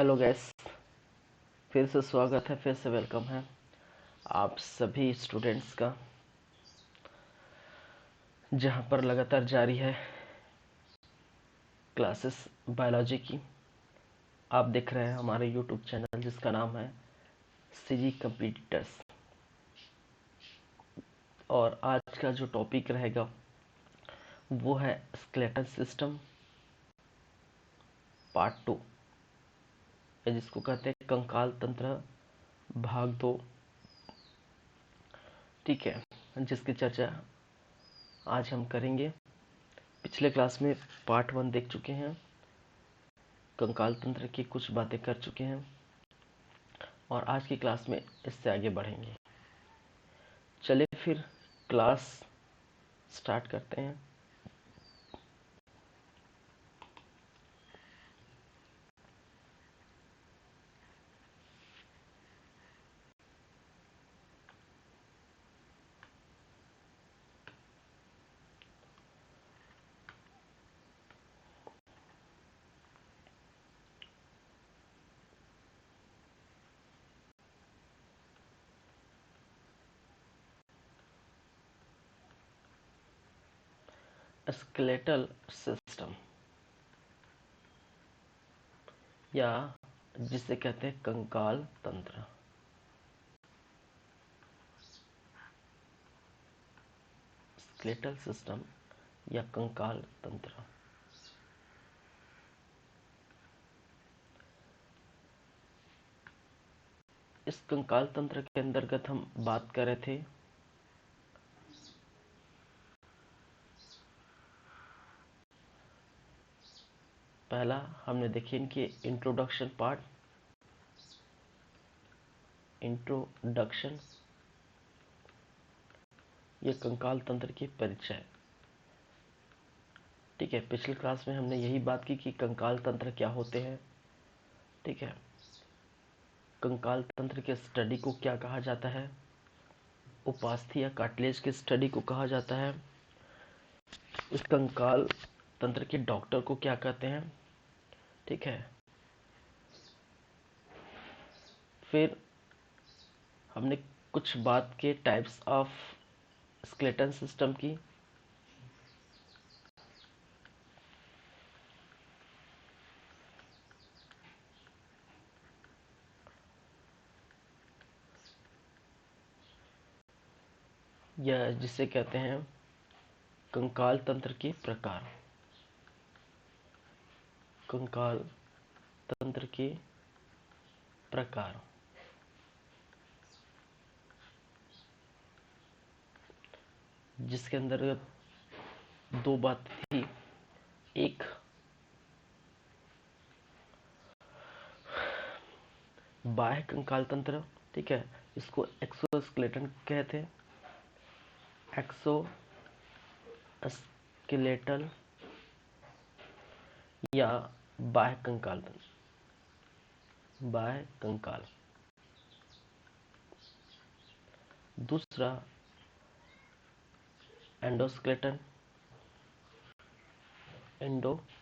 Hello guys, फिर से स्वागत है, फिर से वेलकम है आप सभी स्टूडेंट्स का, जहां पर लगातार जारी है क्लासेस बायोलॉजी की। आप देख रहे हैं हमारे यूट्यूब चैनल जिसका नाम है सीजी कंप्लीटर्स। और आज का जो टॉपिक रहेगा वो है स्केलेटल सिस्टम पार्ट 2, या जिसको कहते हैं कंकाल तंत्र भाग 2। ठीक है, जिसकी चर्चा आज हम करेंगे। पिछले क्लास में पार्ट 1 देख चुके हैं, कंकाल तंत्र की कुछ बातें कर चुके हैं, और आज की क्लास में इससे आगे बढ़ेंगे। चलिए फिर क्लास स्टार्ट करते हैं। स्केलेटल सिस्टम, या जिसे कहते हैं कंकाल तंत्र। स्केलेटल सिस्टम या कंकाल तंत्र। इस कंकाल तंत्र के अंतर्गत हम बात कर रहे थे पहला हमने देखी इनकी इंट्रोडक्शन पार्ट, इंट्रोडक्शन, ये कंकाल तंत्र की परिचय। ठीक है, पिछली क्लास में हमने यही बात की कि कंकाल तंत्र क्या होते हैं। ठीक है, कंकाल तंत्र के स्टडी को क्या कहा जाता है, उपास्थि या कार्टिलेज की स्टडी को कहा जाता है, इस कंकाल तंत्र के डॉक्टर को क्या कहते हैं। ठीक है, फिर हमने कुछ बात के टाइप्स ऑफ स्केलेटन सिस्टम की। या जिसे कहते हैं कंकाल तंत्र के प्रकार, कंकाल तंत्र के प्रकार, जिसके अंदर दो बातें थी। एक बाह्य कंकाल तंत्र, ठीक है, इसको एक्सोस्केलेटन कहते हैं, एक्सोस्केलेटल या बाह्य कंकाल तंत्र, बाह्य कंकाल। दूसरा एंडोस्केलेटन, एंडोस्केलेटल,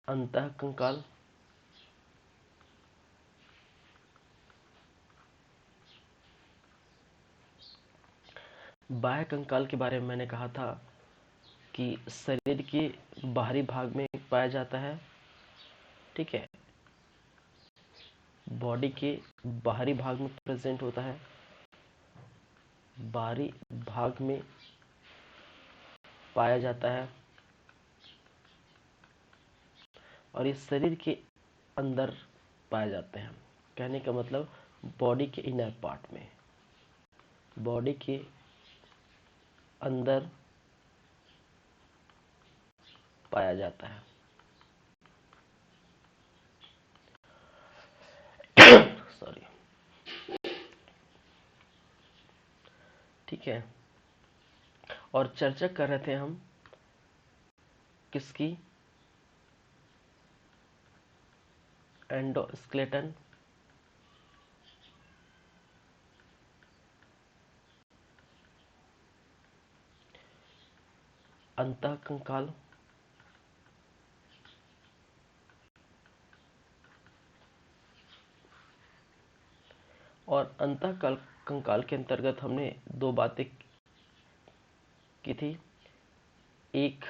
अंतः कंकाल। बाह्य कंकाल के बारे में मैंने कहा था कि शरीर के बाहरी भाग में पाया जाता है। ठीक है, बॉडी के बाहरी भाग में प्रेजेंट होता है, बाहरी भाग में पाया जाता है, और ये शरीर के अंदर पाए जाते हैं। कहने का मतलब बॉडी के इनर पार्ट में, बॉडी के अंदर पाया जाता है। सॉरी। ठीक है, और चर्चा कर रहे थे हम किसकी, एंडोस्केलेटन, अंतः कंकाल और अंतः कंकाल के अंतर्गत हमने दो बातें की थी। एक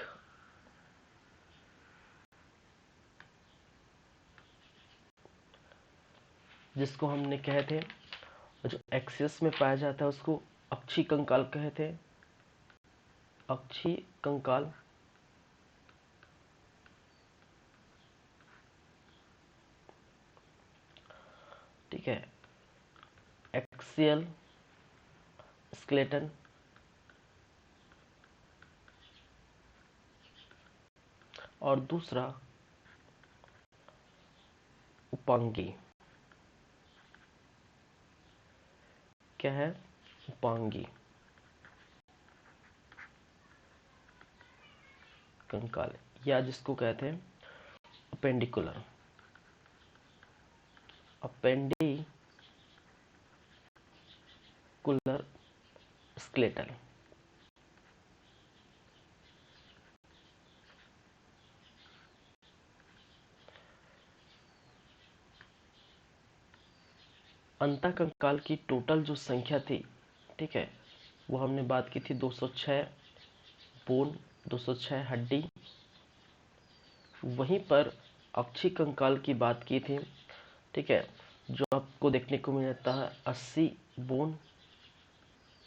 जिसको हमने कहे थे, जो एक्सिस में पाया जाता है उसको अक्षीय कंकाल कहे थे, अक्षीय कंकाल। ठीक है, एक्सियल स्केलेटन और दूसरा उपांगी। क्या है? उपांगी कंकाल, या जिसको कहते हैं अपेंडिकुलर स्केलेटन। अंतः कंकाल की टोटल जो संख्या थी, ठीक है, वो हमने बात की थी 206 बोन, 206 हड्डी। वहीं पर अक्षीय कंकाल की बात की थी, ठीक है, जो आपको देखने को मिलता है 80 बोन,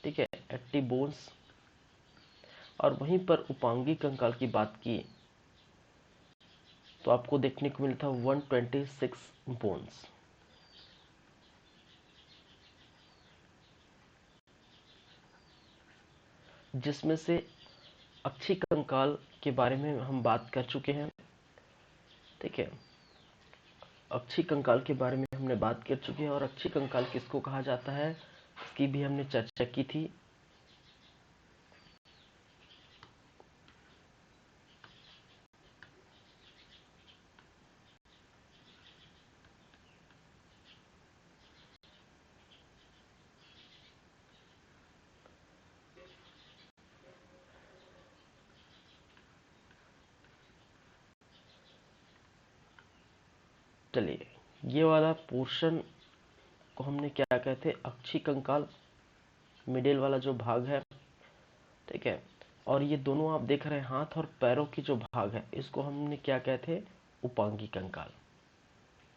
ठीक है, 80 बोन्स। और वहीं पर उपांगी कंकाल की बात की तो आपको देखने को मिलता है 126 बोन्स। जिसमें से अक्षीय कंकाल के बारे में हम बात कर चुके हैं, ठीक है, अक्षीय कंकाल के बारे में हमने बात कर चुके हैं। और अक्षीय कंकाल किसको कहा जाता है, इसकी भी हमने चर्चा की थी। चलिए, ये वाला पोर्शन को हमने क्या कहते हैं, अक्षीय कंकाल, मिडिल वाला जो भाग है, ठीक है। और ये दोनों आप देख रहे हैं हाथ और पैरों की जो भाग है, इसको हमने क्या कहते हैं, उपांगी कंकाल,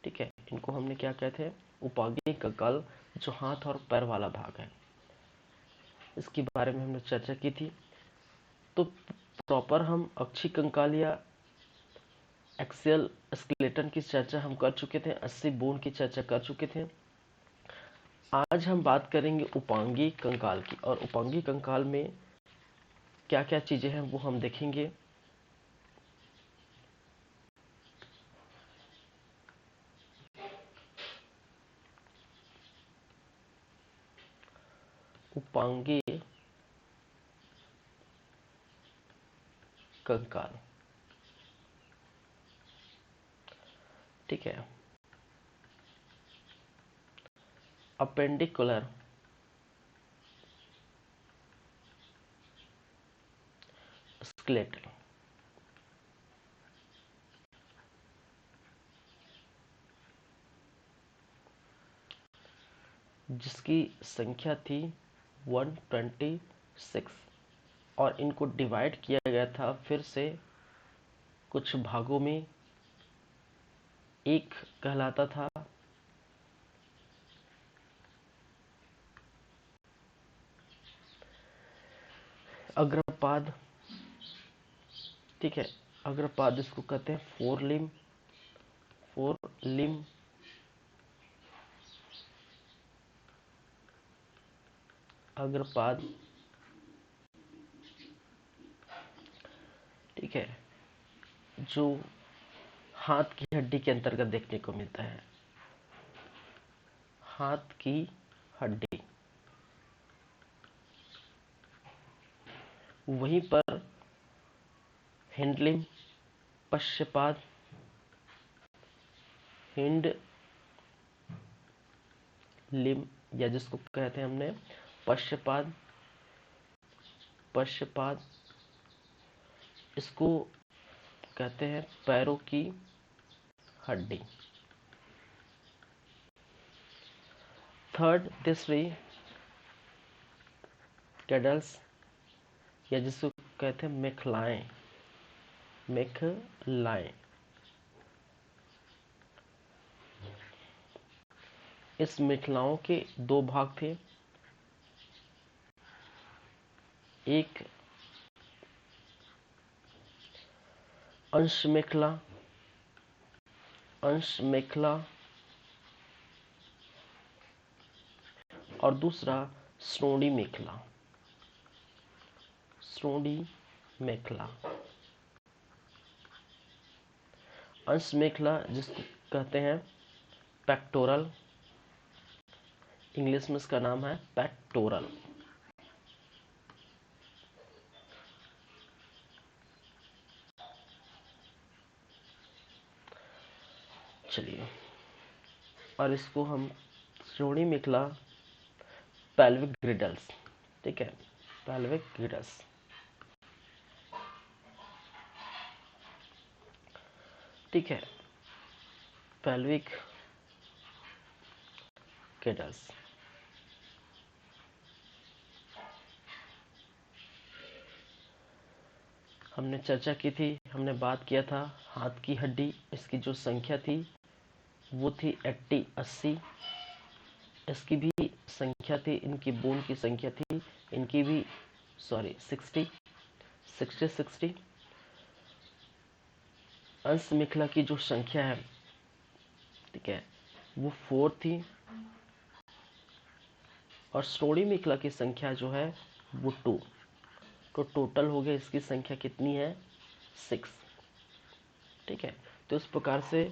ठीक है। इनको हमने क्या कहते हैं, उपांगी कंकाल, जो हाथ और पैर वाला भाग है, इसके बारे में हमने चर्चा की थी। तो प्रॉपर हम अक्षीय कंकाल या एक्सियल स्केलेटन की चर्चा हम कर चुके थे, 80 बोन की चर्चा कर चुके थे। आज हम बात करेंगे उपांगी कंकाल की, और उपांगी कंकाल में क्या क्या चीजें हैं वो हम देखेंगे। उपांगी कंकाल, ठीक है, अपेंडिकुलर स्केलेटन, जिसकी संख्या थी 126, और इनको डिवाइड किया गया था फिर से कुछ भागों में। एक कहलाता था अग्रपाद, ठीक है, अग्रपाद इसको कहते हैं फोर लिम अग्रपाद, ठीक है, जो हाथ की हड्डी के अंतर्गत देखने को मिलता है, हाथ की हड्डी। वहीं पर हिंडलिम पश्चपाद, हिंड लिम, या जिसको कहते हैं हमने पश्चपाद, पश्चपाद इसको कहते हैं पैरों की हड्डी। थर्ड तीसरी कैडल्स या जिसको कहते हैं मेखलाएं, मेखलाएं। इस मेखलाओं के दो भाग थे, एक अंश मेखला, और दूसरा श्रोणी मेखला, अंश मेखला जिसको कहते हैं पेक्टोरल, इंग्लिश में इसका नाम है पेक्टोरल। चलिए, और इसको हम श्रोणी मेखला पेल्विक ग्रिडल्स, ठीक है, पेल्विक ग्रिडल्स। ठीक है, पेल्विक ग्रिडल्स। हमने चर्चा की थी, हमने बात किया था हाथ की हड्डी, इसकी जो संख्या थी वो थी 80, इसकी भी संख्या थी, इनकी बोन की संख्या थी, इनकी भी 60। अंश मेखला की जो संख्या है, ठीक है, वो 4 थी, और श्रोणी मेखला की संख्या जो है वो 2। तो टोटल हो गया इसकी संख्या कितनी है, 6। ठीक है, तो इस प्रकार से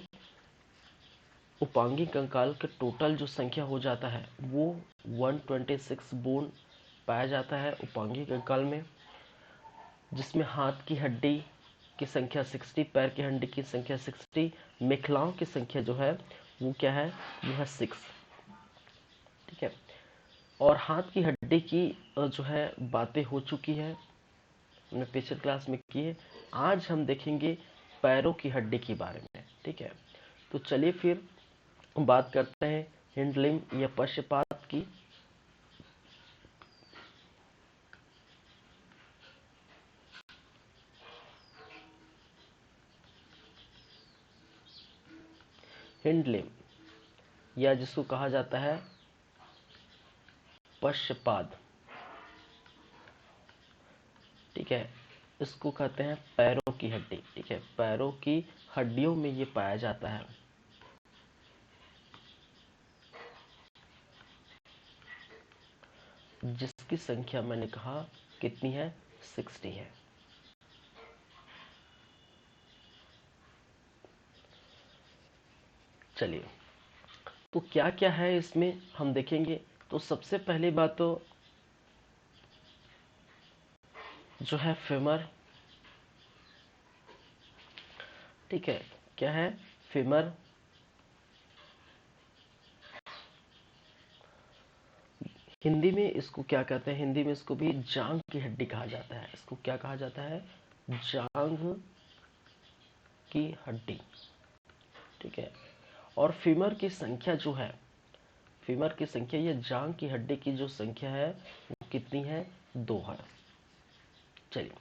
उपांगी कंकाल के टोटल जो संख्या हो जाता है वो 126 बोन पाया जाता है उपांगी कंकाल में, जिसमें हाथ की हड्डी की संख्या 60, पैर की हड्डी की संख्या 60, मेखलाओं की संख्या जो है वो क्या है, वो है 6। ठीक है, और हाथ की हड्डी की जो है बातें हो चुकी है, हमने पिछले क्लास में की है। आज हम देखेंगे पैरों की हड्डी के बारे में। ठीक है, तो चलिए फिर बात करते हैं हिंड लिम्ब या पश्चपाद की। हिंड लिम्ब या जिसको कहा जाता है पश्चपाद, ठीक है, इसको कहते हैं पैरों की हड्डी। ठीक है, पैरों की हड्डियों में ये पाया जाता है। जिसकी संख्या मैंने कहा कितनी है, 60 है। चलिए, तो क्या क्या है इसमें हम देखेंगे। तो सबसे पहली बात तो जो है फेमर, ठीक है, क्या है, फेमर। हिंदी में इसको क्या कहते हैं, हिंदी में इसको भी जांघ की हड्डी कहा जाता है। इसको क्या कहा जाता है, जांघ की हड्डी। ठीक है, और फीमर की संख्या जो है, फीमर की संख्या या जांघ की हड्डी की जो संख्या है वो कितनी है, 2 है। चलिए,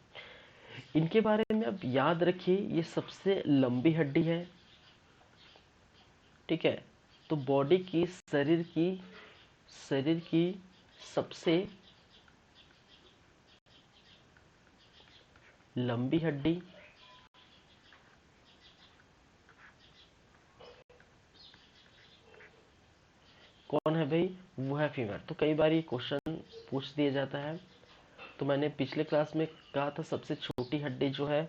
इनके बारे में अब याद रखिए, ये सबसे लंबी हड्डी है। ठीक है, तो बॉडी की शरीर की सबसे लंबी हड्डी कौन है भाई, वो है फीमर। तो कई बार ये क्वेश्चन पूछ दिया जाता है। तो मैंने पिछले क्लास में कहा था सबसे छोटी हड्डी जो है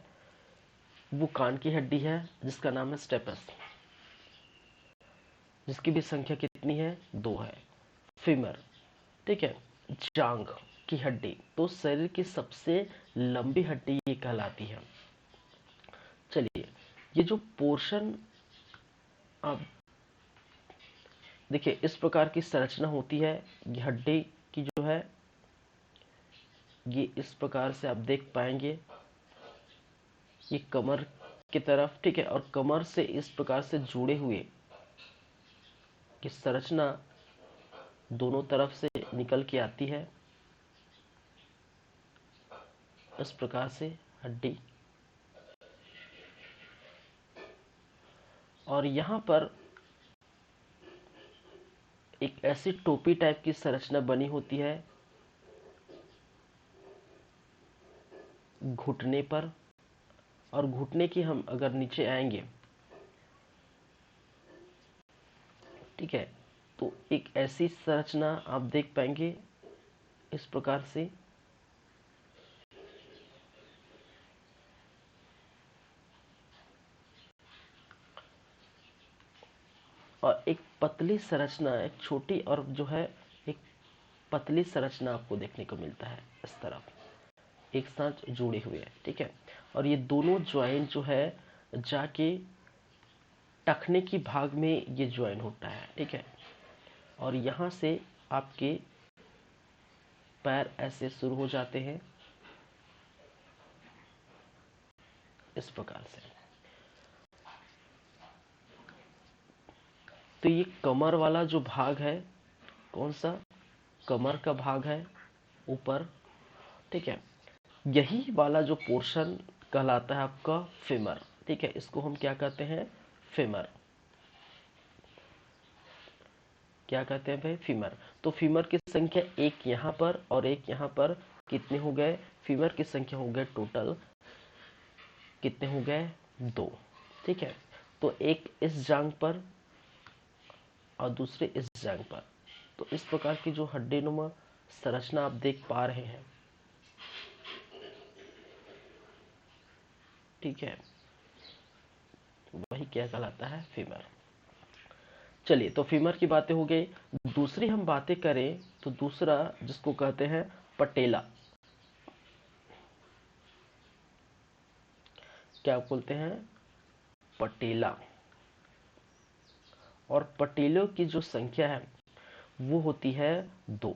वो कान की हड्डी है, जिसका नाम है स्टेपस, जिसकी भी संख्या कितनी है, 2 है। फीमर, ठीक है, जांघ की हड्डी, तो शरीर की सबसे लंबी हड्डी ये कहलाती है। चलिए, ये जो पोर्शन आप देखिए, इस प्रकार की संरचना होती है, ये हड्डी की जो है ये इस प्रकार से आप देख पाएंगे, ये कमर की तरफ, ठीक है, और कमर से इस प्रकार से जुड़े हुए ये संरचना दोनों तरफ से निकल के आती है इस प्रकार से हड्डी, और यहाँ पर एक ऐसी टोपी टाइप की संरचना बनी होती है घुटने पर, और घुटने की हम अगर नीचे आएंगे, ठीक है, तो एक ऐसी संरचना आप देख पाएंगे इस प्रकार से, और एक पतली संरचना, एक छोटी और जो है एक पतली संरचना आपको देखने को मिलता है इस तरफ एक साथ जुड़े हुए, ठीक है। और ये दोनों ज्वाइंट जो है जाके टखने की भाग में ये ज्वाइन होता है, ठीक है। और यहाँ से आपके पैर ऐसे शुरू हो जाते हैं इस प्रकार से। तो ये कमर वाला जो भाग है, कौन सा, कमर का भाग है ऊपर, ठीक है, यही वाला जो पोर्शन कहलाता है आपका फेमर, ठीक है। इसको हम क्या कहते हैं, फेमर, क्या कहते हैं भाई, फीमर। तो फीमर की संख्या एक यहाँ पर और एक यहाँ पर, कितने हो गए, फीमर की संख्या हो गए टोटल कितने हो गए, 2, ठीक है। तो एक इस जांग पर और दूसरे इस जांग पर। तो इस प्रकार की जो हड्डी नुमा संरचना आप देख पा रहे हैं, ठीक है, वही क्या कहलाता है, फीमर। चलिए, तो फीमर की बातें हो गई। दूसरी हम बातें करें तो दूसरा जिसको कहते हैं पटेला, क्या बोलते हैं, पटेला। और पटेलों की जो संख्या है वो होती है 2,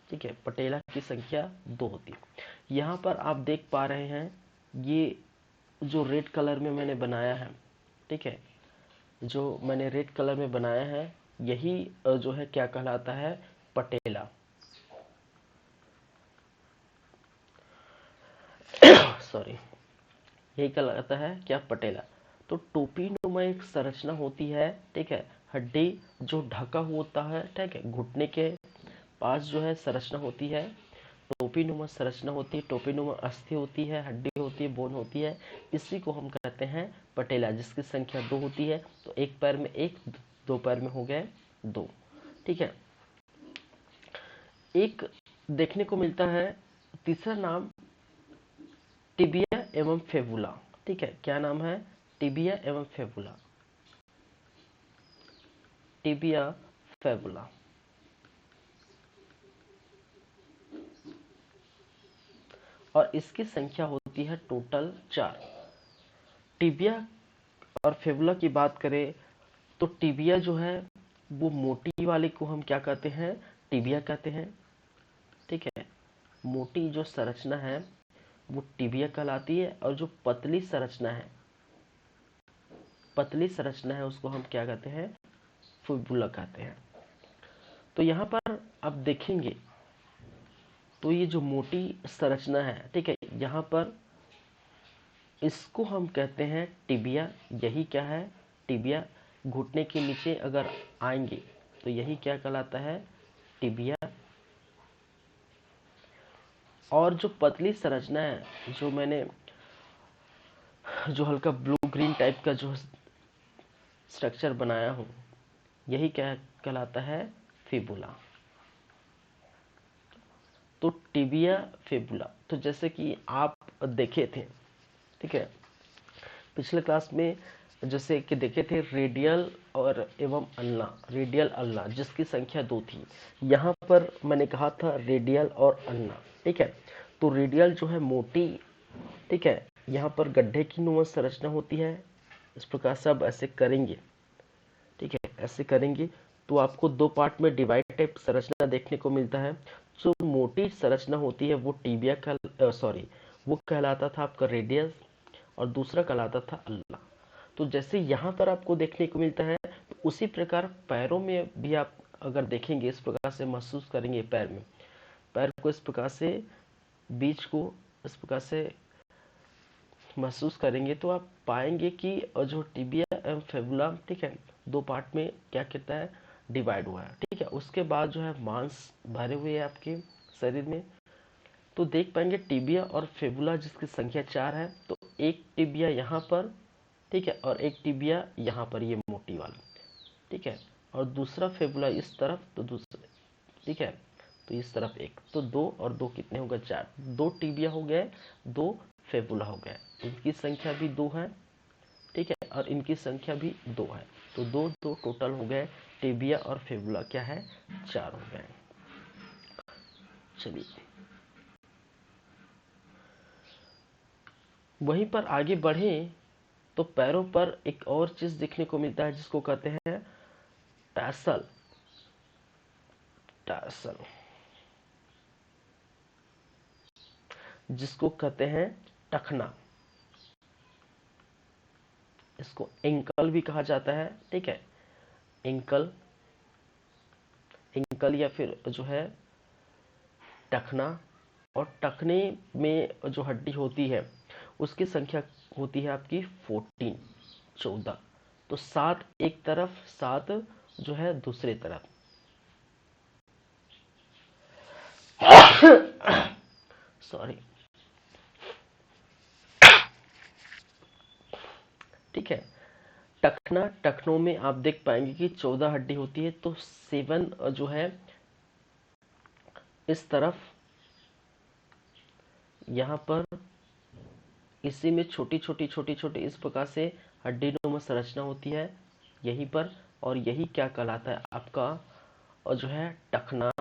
ठीक है, पटेला की संख्या 2 होती है। यहाँ पर आप देख पा रहे हैं ये जो रेड कलर में मैंने बनाया है, ठीक है, जो मैंने रेड कलर में बनाया है यही जो है क्या कहलाता है, पटेला। सॉरी, यही कहलाता है क्या, पटेला। तो टोपी नुमा एक संरचना होती है, ठीक है, हड्डी जो ढका होता है, ठीक है, घुटने के पास जो है संरचना होती है, टोपी नुमा संरचना होती है, टोपी नुमा अस्थि होती है, हड्डी होती है, बोन होती है, इसी को हम कहते हैं पटेला, जिसकी संख्या 2 होती है। तो एक पैर में एक, दो पैर में हो गए 2, ठीक है। एक देखने को मिलता है तीसरा नाम टिबिया एवं फेबुला, ठीक है, क्या नाम है, टिबिया एवं फेबुला, टिबिया फेबुला। और इसकी संख्या होती है टोटल 4। टिबिया और फेबुला की बात करें तो टिबिया जो है वो मोटी वाले को हम क्या कहते हैं, टिबिया कहते हैं, ठीक है। मोटी जो संरचना है वो टिबिया कहलाती है, और जो पतली संरचना है, पतली संरचना है उसको हम क्या कहते हैं, फिबुला कहते हैं। तो यहाँ पर आप देखेंगे तो ये जो मोटी संरचना है, ठीक है, यहाँ पर इसको हम कहते हैं टिबिया, यही क्या है, टिबिया। घुटने के नीचे अगर आएंगे तो यही क्या कहलाता है, टिबिया। और जो पतली संरचना है, जो मैंने जो हल्का ब्लू ग्रीन टाइप का जो स्ट्रक्चर बनाया हूं, यही क्या कहलाता है, फिबुला। तो टिबिया फिबुला, तो जैसे कि आप देखे थे, ठीक है, पिछले क्लास में जैसे कि देखे थे रेडियल और एवं अल्ना, रेडियल अल्ना जिसकी संख्या 2 थी। यहाँ पर मैंने कहा था रेडियल और अल्ना, ठीक है। तो रेडियल जो है मोटी, ठीक है, यहाँ पर गड्ढे की नुमा संरचना होती है, इस प्रकार से आप ऐसे करेंगे, ठीक है, ऐसे करेंगे तो आपको 2 पार्ट में डिवाइड टाइप संरचना देखने को मिलता है। जो मोटी संरचना होती है वो टिबिया का सॉरी वो कहलाता था आपका रेडियस, और दूसरा कहलाता था अल्ना। तो जैसे यहाँ पर आपको देखने को मिलता है, तो उसी प्रकार पैरों में भी आप अगर देखेंगे, इस प्रकार से महसूस करेंगे पैर में, पैर को इस प्रकार से, बीच को इस प्रकार से महसूस करेंगे, तो आप पाएंगे कि जो टिबिया एवं फेबुला, ठीक है, दो पार्ट में क्या कहता है, डिवाइड हुआ है, ठीक है। उसके बाद जो है मांस भरे हुए हैं आपके शरीर में, तो देख पाएंगे टिबिया और फेबुला जिसकी संख्या 4 है, तो एक टिबिया यहाँ पर, ठीक है, और एक टिबिया यहाँ पर, ये मोटी वाला, ठीक है, और दूसरा फेबुला इस तरफ, तो दूसरा, ठीक है, तो इस तरफ एक, तो 2 और 2 कितने हो गए, 4, 2 टिबिया हो गए, 2 फेबुला हो गए, इनकी संख्या भी 2 है, ठीक है, और इनकी संख्या भी 2 है, तो 2 2 टोटल हो गए, टिबिया और फेबुला क्या है, 4 हो गए। चलिए वहीं पर आगे बढ़े तो पैरों पर एक और चीज देखने को मिलता है जिसको कहते हैं टैसल, टैसल, जिसको कहते हैं टखना, इसको एंकल भी कहा जाता है, ठीक है, एंकल, एंकल या फिर जो है टखना। और टखने में जो हड्डी होती है उसकी संख्या होती है आपकी 14, 14, तो 7 एक तरफ, 7 जो है दूसरी तरफ। सॉरी, ठीक है। टखना, टखनों में आप देख पाएंगे कि 14 हड्डी होती है, तो 7 जो है इस तरफ, यहाँ पर इसी में छोटी छोटी छोटी छोटी इस प्रकार से हड्डीनुमा संरचना होती है यहीं पर, और यही क्या कहलाता है आपका, और जो है टखना,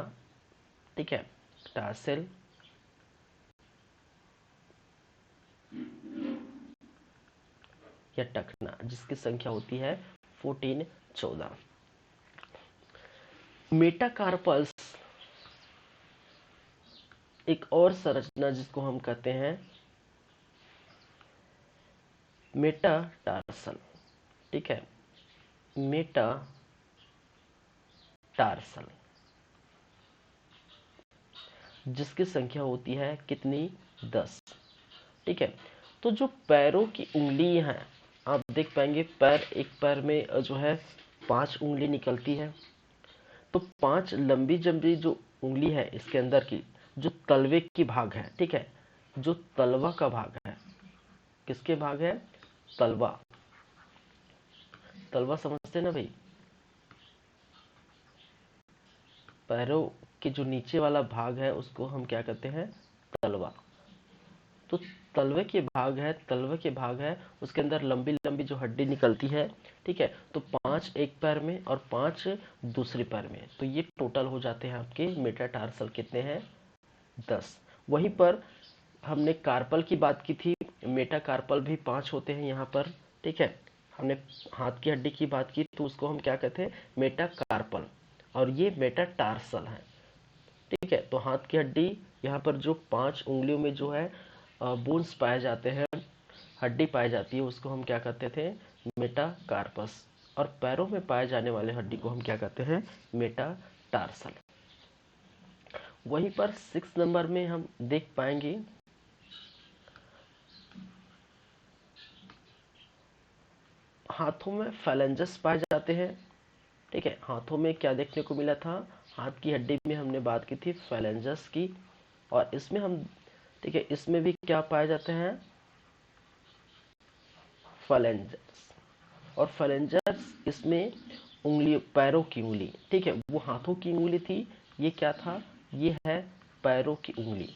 ठीक है, टार्सेल, या टखना, जिसकी संख्या होती है 14, 14। मेटाकार्पल्स एक और संरचना जिसको हम कहते हैं मेटाटार्सल, ठीक है, मेटाटार्सल, जिसकी संख्या होती है कितनी, 10, ठीक है। तो जो पैरों की उंगली हैं, आप देख पाएंगे पैर, एक पैर में जो है 5 उंगली निकलती है, तो 5 लंबी लंबी जो उंगली है इसके अंदर की, जो तलवे की भाग है, ठीक है, जो तलवा का भाग है, किसके भाग है, तलवा, तलवा समझते ना भाई, पैरों के जो नीचे वाला भाग है उसको हम क्या कहते हैं, तलवा। तो तलवे के भाग है, तलवे के भाग है, उसके अंदर लंबी लंबी जो हड्डी निकलती है, ठीक है, तो 5 एक पैर में और 5 दूसरे पैर में, तो ये टोटल हो जाते हैं आपके मेटाटार्सल कितने हैं, 10। वहीं पर हमने कार्पल की बात की थी, मेटाकार्पल भी 5 होते हैं यहाँ पर, ठीक है, हमने हाथ की हड्डी की बात की तो उसको हम क्या कहते हैं, मेटाकार्पल, और ये मेटाटार्सल है, ठीक है। तो हाथ की हड्डी, यहाँ पर जो 5 उंगलियों में जो है बोन्स पाए जाते हैं, हड्डी पाई जाती है, उसको हम क्या कहते थे, मेटाकार्पस, और पैरों में पाए जाने वाले हड्डी को हम क्या कहते हैं, मेटाटार्सल। वहीं पर 6 नंबर में हम देख पाएंगे हाथों में फैलेंजस पाए जाते हैं, ठीक है, हाथों में क्या देखने को मिला था, हाथ की हड्डी में हमने बात की थी फैलेंजस की, और इसमें हम, ठीक है, इसमें भी क्या पाए जाते हैं, फैलेंजस, और फैलेंजस इसमें उंगली, पैरों की उंगली, ठीक है, वो हाथों की उंगली थी, ये क्या था, ये है पैरों की उंगली,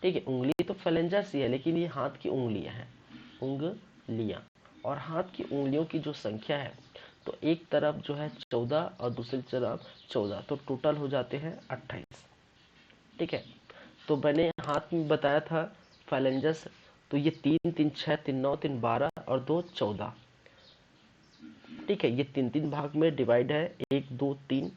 ठीक है, उंगली तो फैलेंजस ही है लेकिन ये हाथ की उंगलियां हैं, उंगलियां, और हाथ की उंगलियों की जो संख्या है, तो एक तरफ जो है 14 और दूसरी तरफ 14, तो टोटल हो जाते हैं 28, ठीक है। तो मैंने हाथ में बताया था फैलेंजस, तो ये 3 3 6 3 9 3 12 और 2 14, ठीक है, ये 3 3 भाग में डिवाइड है, 1 2 3,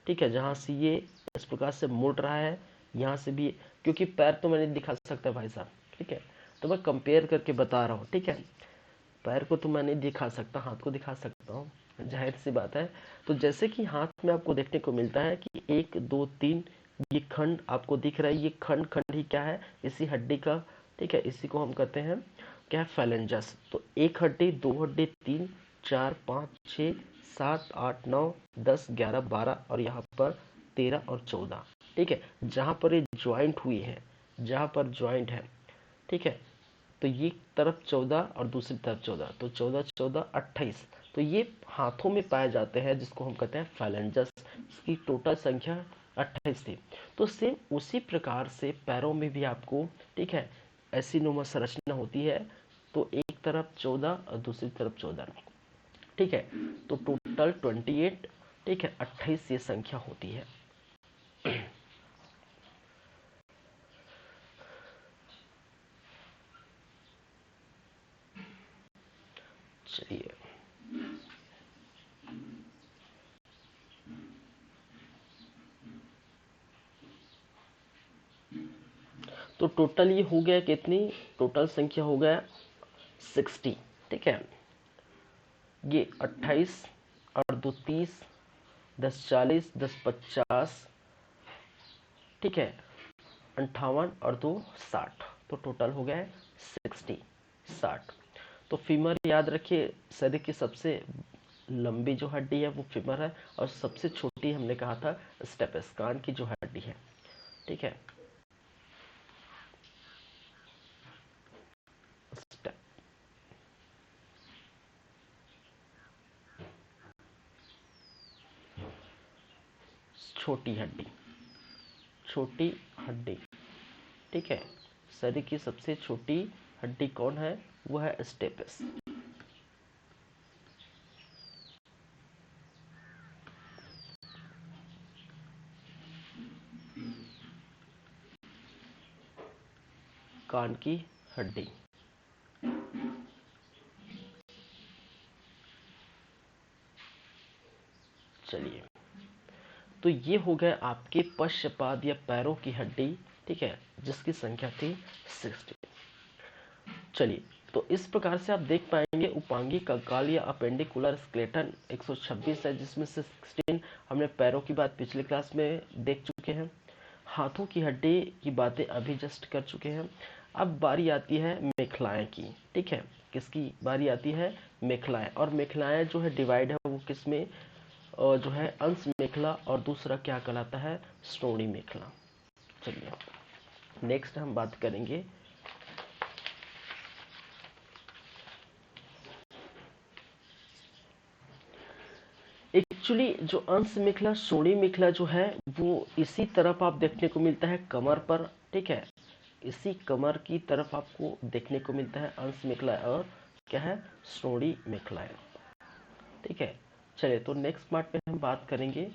ठीक है, जहां से ये इस प्रकार से मुड़ रहा है, यहाँ से भी, क्योंकि पैर तो मैंने दिखा सकता है भाई साहब, ठीक है, तो मैं कंपेयर करके बता रहा हूँ, ठीक है। पैर को तो मैं नहीं दिखा सकता, हाथ को दिखा सकता हूँ, जाहिर सी बात है। तो जैसे कि हाथ में आपको देखने को मिलता है कि 1 2 3, ये खंड आपको दिख रहा है, ये खंड खंड ही क्या है, इसी हड्डी का, ठीक है, इसी को हम कहते हैं क्या है, फेलेंजस। तो 1 हड्डी, 2 हड्डी, 3 4 5 6 7 8 9 10 11 12 और यहाँ पर 13 और 14, ठीक है। जहाँ पर ये ज्वाइंट हुई है, जहाँ पर ज्वाइंट है, ठीक है, तो ये तरफ 14 और दूसरी तरफ 14, तो 14 14 28, तो ये हाथों में पाए जाते हैं, जिसको हम कहते हैं फाइलेंजस। इसकी टोटल संख्या 28 थी। तो सेम उसी प्रकार से पैरों में भी आपको, ठीक है, ऐसी नुमा संरचना होती है। तो एक तरफ 14 और दूसरी तरफ 14, ठीक है, तो टोटल 28, ठीक है, 28 ये संख्या होती है। चलिए, तो टोटल ये हो गया कितनी, टोटल संख्या हो गया 60, ठीक है। ये 28 और 2 30, 10 40, 10 50, ठीक है, 58 और 2 60, तो टोटल हो गया है 60, 60। तो फीमर याद रखिए, शरीर की सबसे लंबी जो हड्डी है वो फीमर है, और सबसे छोटी हमने कहा था स्टेपस, कान की जो हड्डी है, ठीक है, स्टेप, छोटी हड्डी, छोटी हड्डी, ठीक है। शरीर की सबसे छोटी हड्डी कौन है, वो है स्टेपस। कान की हड्डी। चलिए, तो ये हो गए आपके पश्चपाद या पैरों की हड्डी, ठीक है, जिसकी संख्या थी 60। चलिए, तो इस प्रकार से आप देख पाएंगे उपांगी कंकाल या अपेंडिकुलर स्केलेटन 126 है, जिसमें से 16 हमने पैरों की बात पिछले क्लास में देख चुके हैं। हाथों की हड्डी की बातें अभी जस्ट कर चुके हैं। अब बारी आती है मेखलाएं की, ठीक है। किसकी बारी आती है, मेखलाएं। और मेखलाएं जो है डिवाइड है वो किसमें, जो है अंश मेखला, और दूसरा क्या कहलाता है, श्रोणी मेखला। चलिए, नेक्स्ट हम बात करेंगे एक्चुअली जो अंश मेखला श्रोणी मेखला जो है वो इसी तरफ आप देखने को मिलता है कमर पर, ठीक है, इसी कमर की तरफ आपको देखने को मिलता है अंश मेखला और क्या है, श्रोणी मेखला है, ठीक है। चलिए, तो नेक्स्ट पार्ट में हम बात करेंगे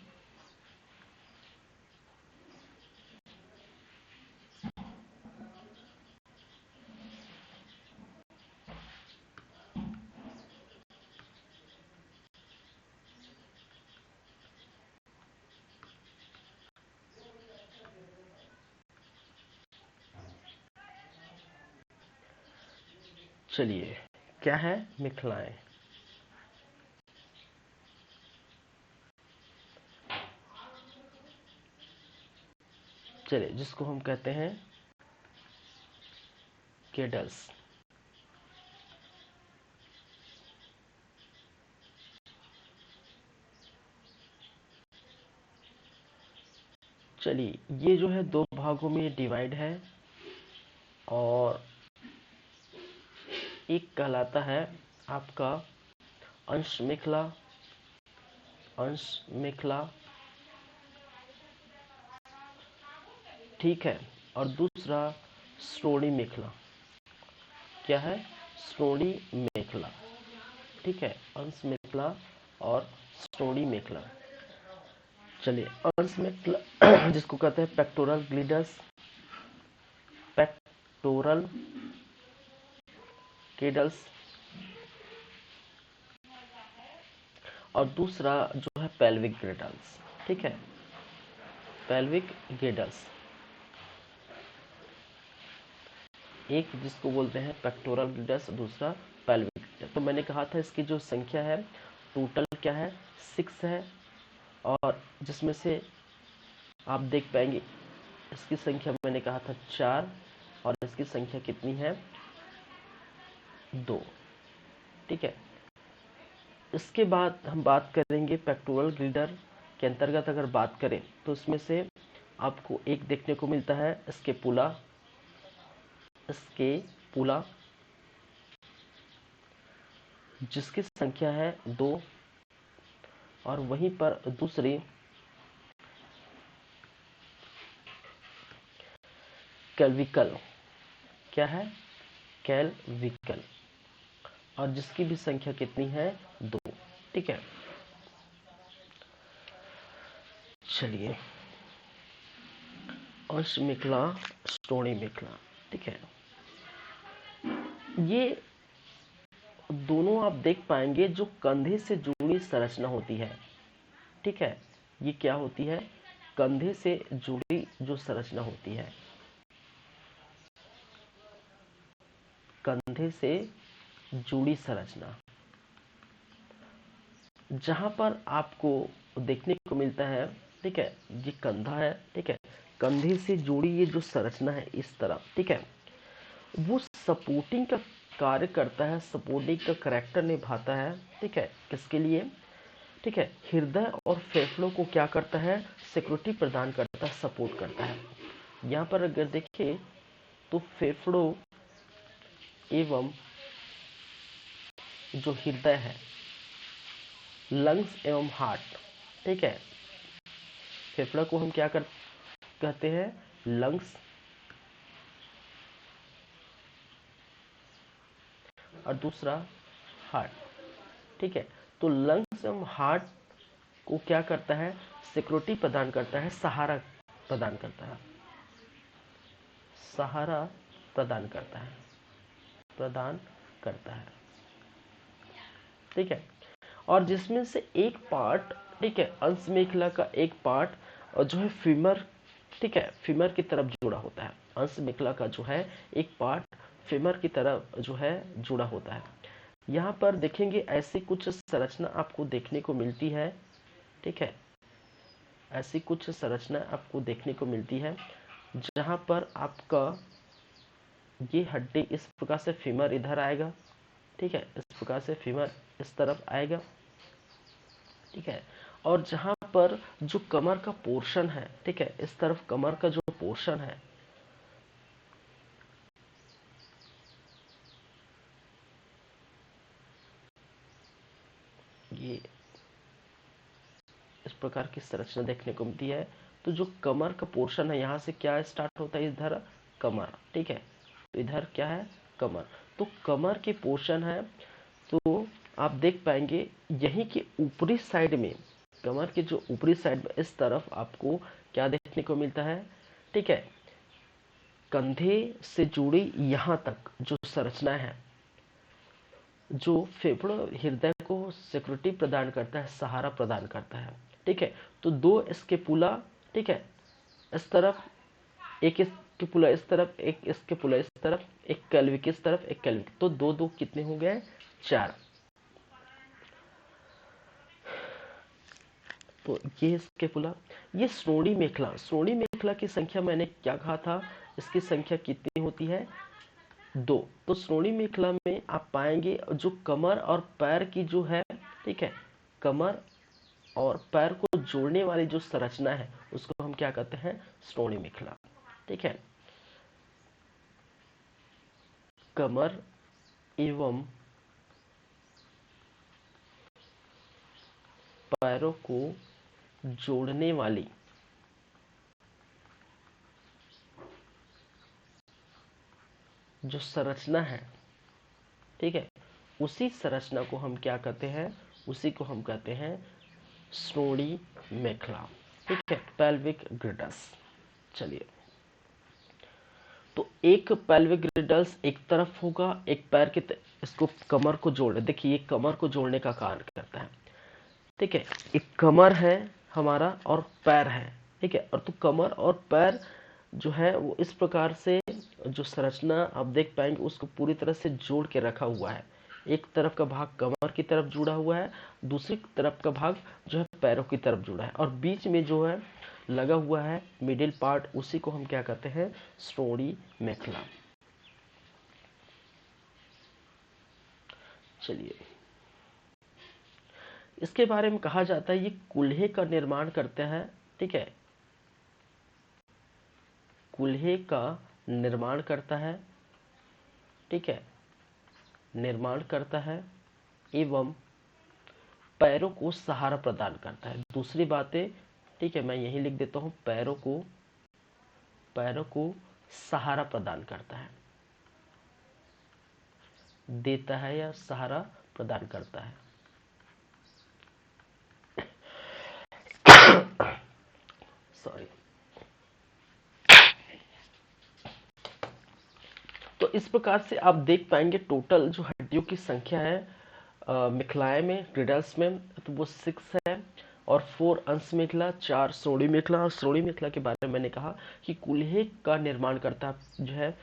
चलिए क्या है मेखलाएं। चलिए, जिसको हम कहते हैं केडल्स। चलिए, ये जो है दो भागों में डिवाइड है, और एक कहलाता है आपका अंश मेखला, अंश मेखला, ठीक है, और दूसरा श्रोणी मेखला। क्या है, श्रोणी मेखला, ठीक है, अंश मेखला और श्रोणी मेखला। चलिए, अंश मेखला जिसको कहते हैं पेक्टोरल ग्लिडस, पेक्टोरल केडल्स, और दूसरा जो है पेल्विक ग्रेडल्स, ठीक है, पेल्विक गेडल्स। एक जिसको बोलते हैं पेक्टोरल ग्लिडस, दूसरा पेल्विक। तो मैंने कहा था इसकी जो संख्या है टोटल क्या है 6 है, और जिसमें से आप देख पाएंगे इसकी संख्या मैंने कहा था 4 और इसकी संख्या कितनी है 2। ठीक है, इसके बाद हम बात करेंगे फैक्टोरियल ग्रेडर के अंतर्गत अगर बात करें तो इसमें से आपको एक देखने को मिलता है स्केपुला, जिसकी संख्या है 2, और वहीं पर दूसरी कैल्विकल, क्या है कैल्विकल, और जिसकी भी संख्या कितनी है 2। ठीक है, चलिए अंश मेखला, स्टोनी मेखला। ठीक है, ये दोनों आप देख पाएंगे जो कंधे से जुड़ी संरचना होती है। ठीक है, ये क्या होती है कंधे से जुड़ी जो संरचना होती है, कंधे से जुड़ी संरचना, जहां पर आपको देखने को मिलता है। ठीक है, ये कंधा है। ठीक है, कंधे से जुड़ी ये जो संरचना है इस तरह, ठीक है, वो सपोर्टिंग का कार्य करता है, सपोर्टिंग का करैक्टर निभाता है। ठीक है, किसके लिए? ठीक है, हृदय और फेफड़ों को क्या करता है? सिक्योरिटी प्रदान करता है, सपोर्ट करता है। यहाँ पर अगर देखें तो फेफड़ों एवं जो हृदय है, लंग्स एवं हार्ट, ठीक है, फेफड़ा को हम क्या कहते हैं? लंग्स, और दूसरा हार्ट। ठीक है, तो लंग्स एवं हार्ट को क्या करता है? सिक्योरिटी प्रदान करता है, सहारा प्रदान करता है, सहारा प्रदान करता है, प्रदान करता है। ठीक है, और जिसमें से एक पार्ट, ठीक है, अंश मेखला का एक पार्ट और जो है फीमर, ठीक है, फीमर की तरफ जुड़ा होता है। अंश मेखला का जो है एक पार्ट फीमर की तरफ जो है जुड़ा होता है। यहाँ पर देखेंगे ऐसी कुछ संरचना आपको देखने को मिलती है। ठीक है, ऐसी कुछ संरचना आपको देखने को मिलती है जहाँ पर आपका ये हड्डी इस प्रकार से फीमर इधर आएगा। ठीक है, इस प्रकार से फीमर इस तरफ आएगा। ठीक है, और जहां पर जो कमर का पोर्शन है, ठीक है, इस तरफ कमर का जो पोर्शन है, ये इस प्रकार की संरचना देखने को मिलती है। तो जो कमर का पोर्शन है, यहां से क्या स्टार्ट होता है? इधर कमर। ठीक है, तो इधर क्या है? कमर। तो कमर के पोर्शन है, तो आप देख पाएंगे यहीं के ऊपरी साइड में, कमर के जो ऊपरी साइड में इस तरफ आपको क्या देखने को मिलता है? ठीक है, कंधे से जुड़ी यहां तक जो संरचना है, जो फेफड़ों हृदय को सिक्योरिटी प्रदान करता है, सहारा प्रदान करता है। ठीक है, तो 2 स्केपुला, ठीक है, इस तरफ, एक स्केपुला इस तरफ, एक स्केपुला इस तरफ, एक कैल्विक इस तरफ, एक कैल्विक, तो 2 कितने हो गए? 4। तो ये स्केपुला, ये श्रोणी मेखला, श्रोणी मेखला की संख्या मैंने क्या कहा था? इसकी संख्या कितनी होती है? 2। तो श्रोणी मेखला में आप पाएंगे जो कमर और पैर की जो है, ठीक है, कमर और पैर को जोड़ने वाली जो संरचना है उसको हम क्या कहते हैं? श्रोणी मेखला। ठीक है, कमर एवं पैरों को जोड़ने वाली जो संरचना है, ठीक है, उसी संरचना को हम क्या कहते हैं? उसी को हम कहते हैं श्रोणी मेखला। ठीक है, पेल्विक ग्रिडल्स। चलिए, तो एक पेल्विक ग्रिडल्स एक तरफ होगा, एक पैर के इसको कमर को जोड़, देखिए ये कमर को जोड़ने का कार्य करता है। ठीक है, एक कमर है हमारा और पैर है। ठीक है, और तो कमर और पैर जो है वो इस प्रकार से जो संरचना आप देख पाएंगे उसको पूरी तरह से जोड़ के रखा हुआ है। एक तरफ का भाग कमर की तरफ जुड़ा हुआ है, दूसरी तरफ का भाग जो है पैरों की तरफ जुड़ा है, और बीच में जो है लगा हुआ है मिडिल पार्ट, उसी को हम क्या कहते हैं, श्रोणी मेखला। चलिए, इसके बारे में कहा जाता है ये कुल्हे का निर्माण करता है। ठीक है, कुल्हे का निर्माण करता है। ठीक है, निर्माण करता है एवं पैरों को सहारा प्रदान करता है। दूसरी बातें, ठीक है, मैं यही लिख देता हूं, पैरों को सहारा प्रदान करता है, देता है या सहारा प्रदान करता है। सॉरी। तो इस प्रकार से आप देख पाएंगे टोटल जो हड्डियों की संख्या है मेखलाए में, ग्रिडल्स में, तो वो 6 है, और 4 अंश मेखला, 4 श्रोणी मेखला। और श्रोणी मेखला के बारे में मैंने कहा कि कुल्हे का निर्माण करता जो है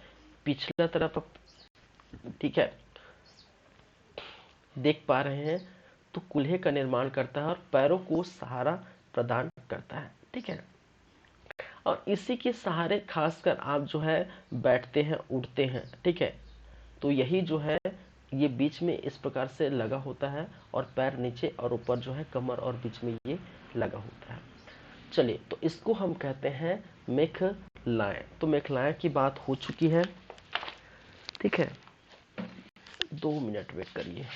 पिछला तरफ। ठीक है, देख पा रहे हैं, तो कुल्हे का निर्माण करता है और पैरों को सहारा प्रदान करता है। ठीक है, और इसी के सहारे खासकर आप जो है बैठते हैं, उठते हैं। ठीक है, तो यही जो है ये बीच में इस प्रकार से लगा होता है, और पैर नीचे और ऊपर जो है कमर और बीच में ये लगा होता है। चलिए, तो इसको हम कहते हैं मेखलाएं। तो मेखलाएं की बात हो चुकी है। ठीक है, 2 मिनट वेट करिए।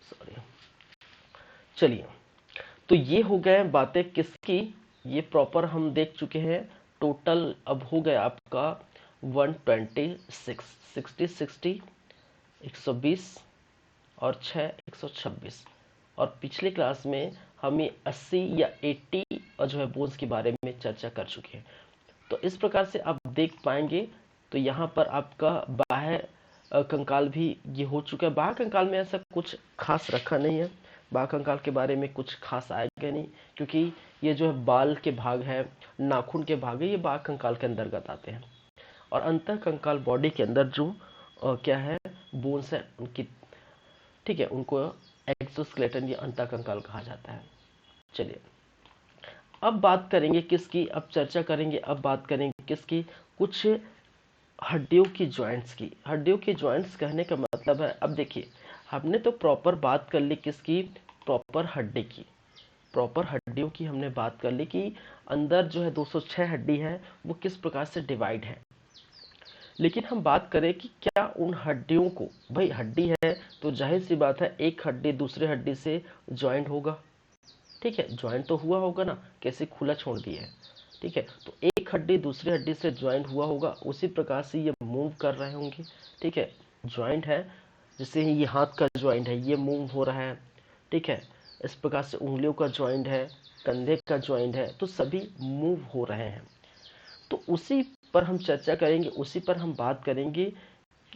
सॉरी। चलिए, तो ये हो गए बातें किसकी, ये प्रॉपर हम देख चुके हैं। टोटल अब हो गया आपका 126, 60 120 और 6 126। और पिछले क्लास में हम ये 80 या 80 और जो है बोन्स के बारे में चर्चा कर चुके हैं। तो इस प्रकार से आप देख पाएंगे। तो यहाँ पर आपका बाह्य कंकाल भी ये हो चुका है। बाह्य कंकाल में ऐसा कुछ खास रखा नहीं है, बाह्य कंकाल के बारे में कुछ खास आएगा नहीं, क्योंकि ये जो है बाल के भाग है, नाखून के भाग है, ये बाह्य कंकाल के अंतर्गत आते हैं। और अंतर कंकाल बॉडी के अंदर जो क्या है, बोन्स है उनकी। ठीक है, उनको एक्सोस्केलेटन या अंतर कंकाल कहा जाता है। चलिए, अब बात करेंगे किसकी, अब चर्चा करेंगे, अब बात करेंगे किसकी, कुछ हड्डियों की जॉइंट्स की। हड्डियों की जॉइंट्स कहने का मतलब है, अब देखिए, हमने तो प्रॉपर बात कर ली किसकी, प्रॉपर हड्डी की, प्रॉपर हड्डियों की हमने बात कर ली कि अंदर जो है 206 हड्डी है, वो किस प्रकार से डिवाइड है। लेकिन हम बात करें कि क्या उन हड्डियों को, भाई हड्डी है तो जाहिर सी बात है एक हड्डी दूसरे हड्डी से ज्वाइंट होगा। ठीक है, ज्वाइंट तो हुआ होगा ना, कैसे खुला छोड़ दिया है। ठीक है, तो एक हड्डी दूसरी हड्डी से ज्वाइंट हुआ होगा, उसी प्रकार से ये मूव कर रहे होंगे। ठीक है, ज्वाइंट है, जैसे ये हाथ का ज्वाइंट है, ये मूव हो रहा है। ठीक है, इस प्रकार से उंगलियों का ज्वाइंट है, कंधे का ज्वाइंट है, तो सभी मूव हो रहे हैं। तो उसी पर हम चर्चा करेंगे, उसी पर हम बात करेंगे,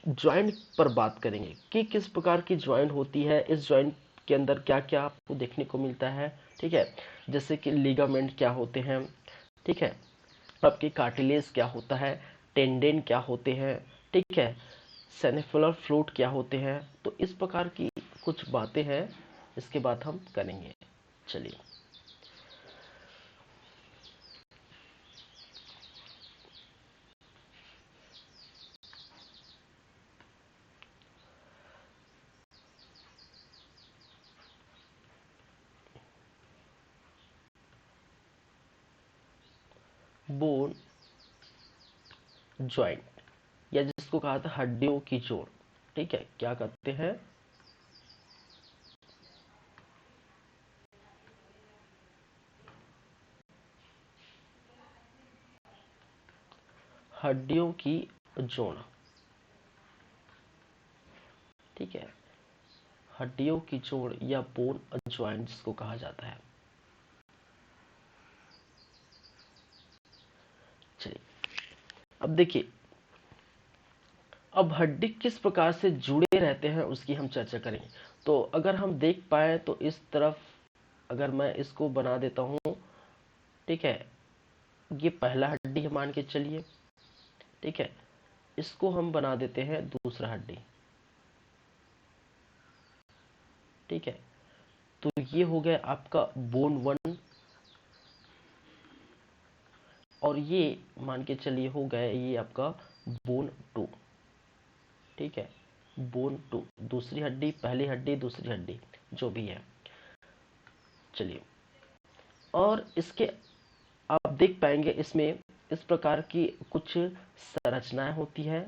ज्वाइंट पर बात करेंगे कि किस प्रकार की ज्वाइंट होती है, इस ज्वाइंट के अंदर क्या क्या आपको देखने को मिलता है। ठीक है, जैसे कि लिगामेंट क्या होते हैं। ठीक है, आपके कार्टिलेज क्या होता है, टेंडेन क्या होते हैं। ठीक है, सेनेफुलर फ्लूइड क्या होते हैं। तो इस प्रकार की कुछ बातें हैं, इसके बाद हम करेंगे। चलिए, बोन ज्वाइंट, या जिसको कहा था हड्डियों की जोड़। ठीक है, क्या कहते हैं, हड्डियों की जोड़। ठीक है, हड्डियों की जोड़ या बोन जॉइंट जिसको कहा जाता है। चलिए अब देखिए, अब हड्डी किस प्रकार से जुड़े रहते हैं उसकी हम चर्चा करेंगे। तो अगर हम देख पाए तो इस तरफ अगर मैं इसको बना देता हूं, ठीक है, ये पहला हड्डी है मान के चलिए, ठीक है, इसको हम बना देते हैं दूसरा हड्डी, ठीक है। तो ये हो गया आपका बोन 1 और ये मान के चलिए हो गया ये आपका बोन 2, ठीक है, बोन 2, दूसरी हड्डी, पहली हड्डी, दूसरी हड्डी, जो भी है। चलिए, और इसके आप देख पाएंगे इसमें इस प्रकार की कुछ संरचनाएं होती है।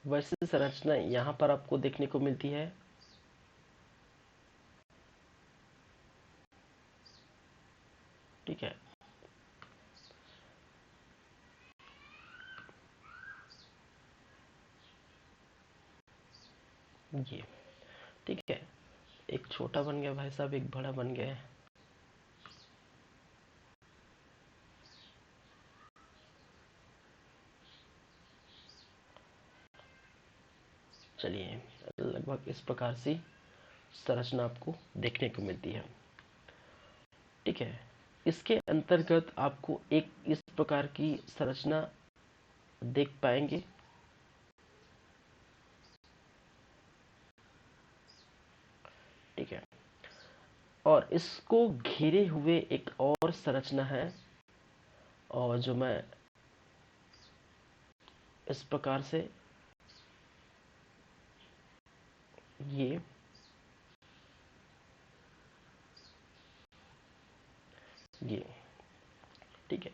वैसे संरचना यहाँ पर आपको देखने को मिलती है। ठीक है, ये ठीक है, एक छोटा बन गया भाई साहब, एक बड़ा बन गया है। चलिए, लगभग इस प्रकार से संरचना आपको देखने को मिलती है। ठीक है, इसके अंतर्गत आपको एक इस प्रकार की संरचना देख पाएंगे। ठीक है, और इसको घेरे हुए एक और संरचना है, और जो मैं इस प्रकार से ये ये ठीक है,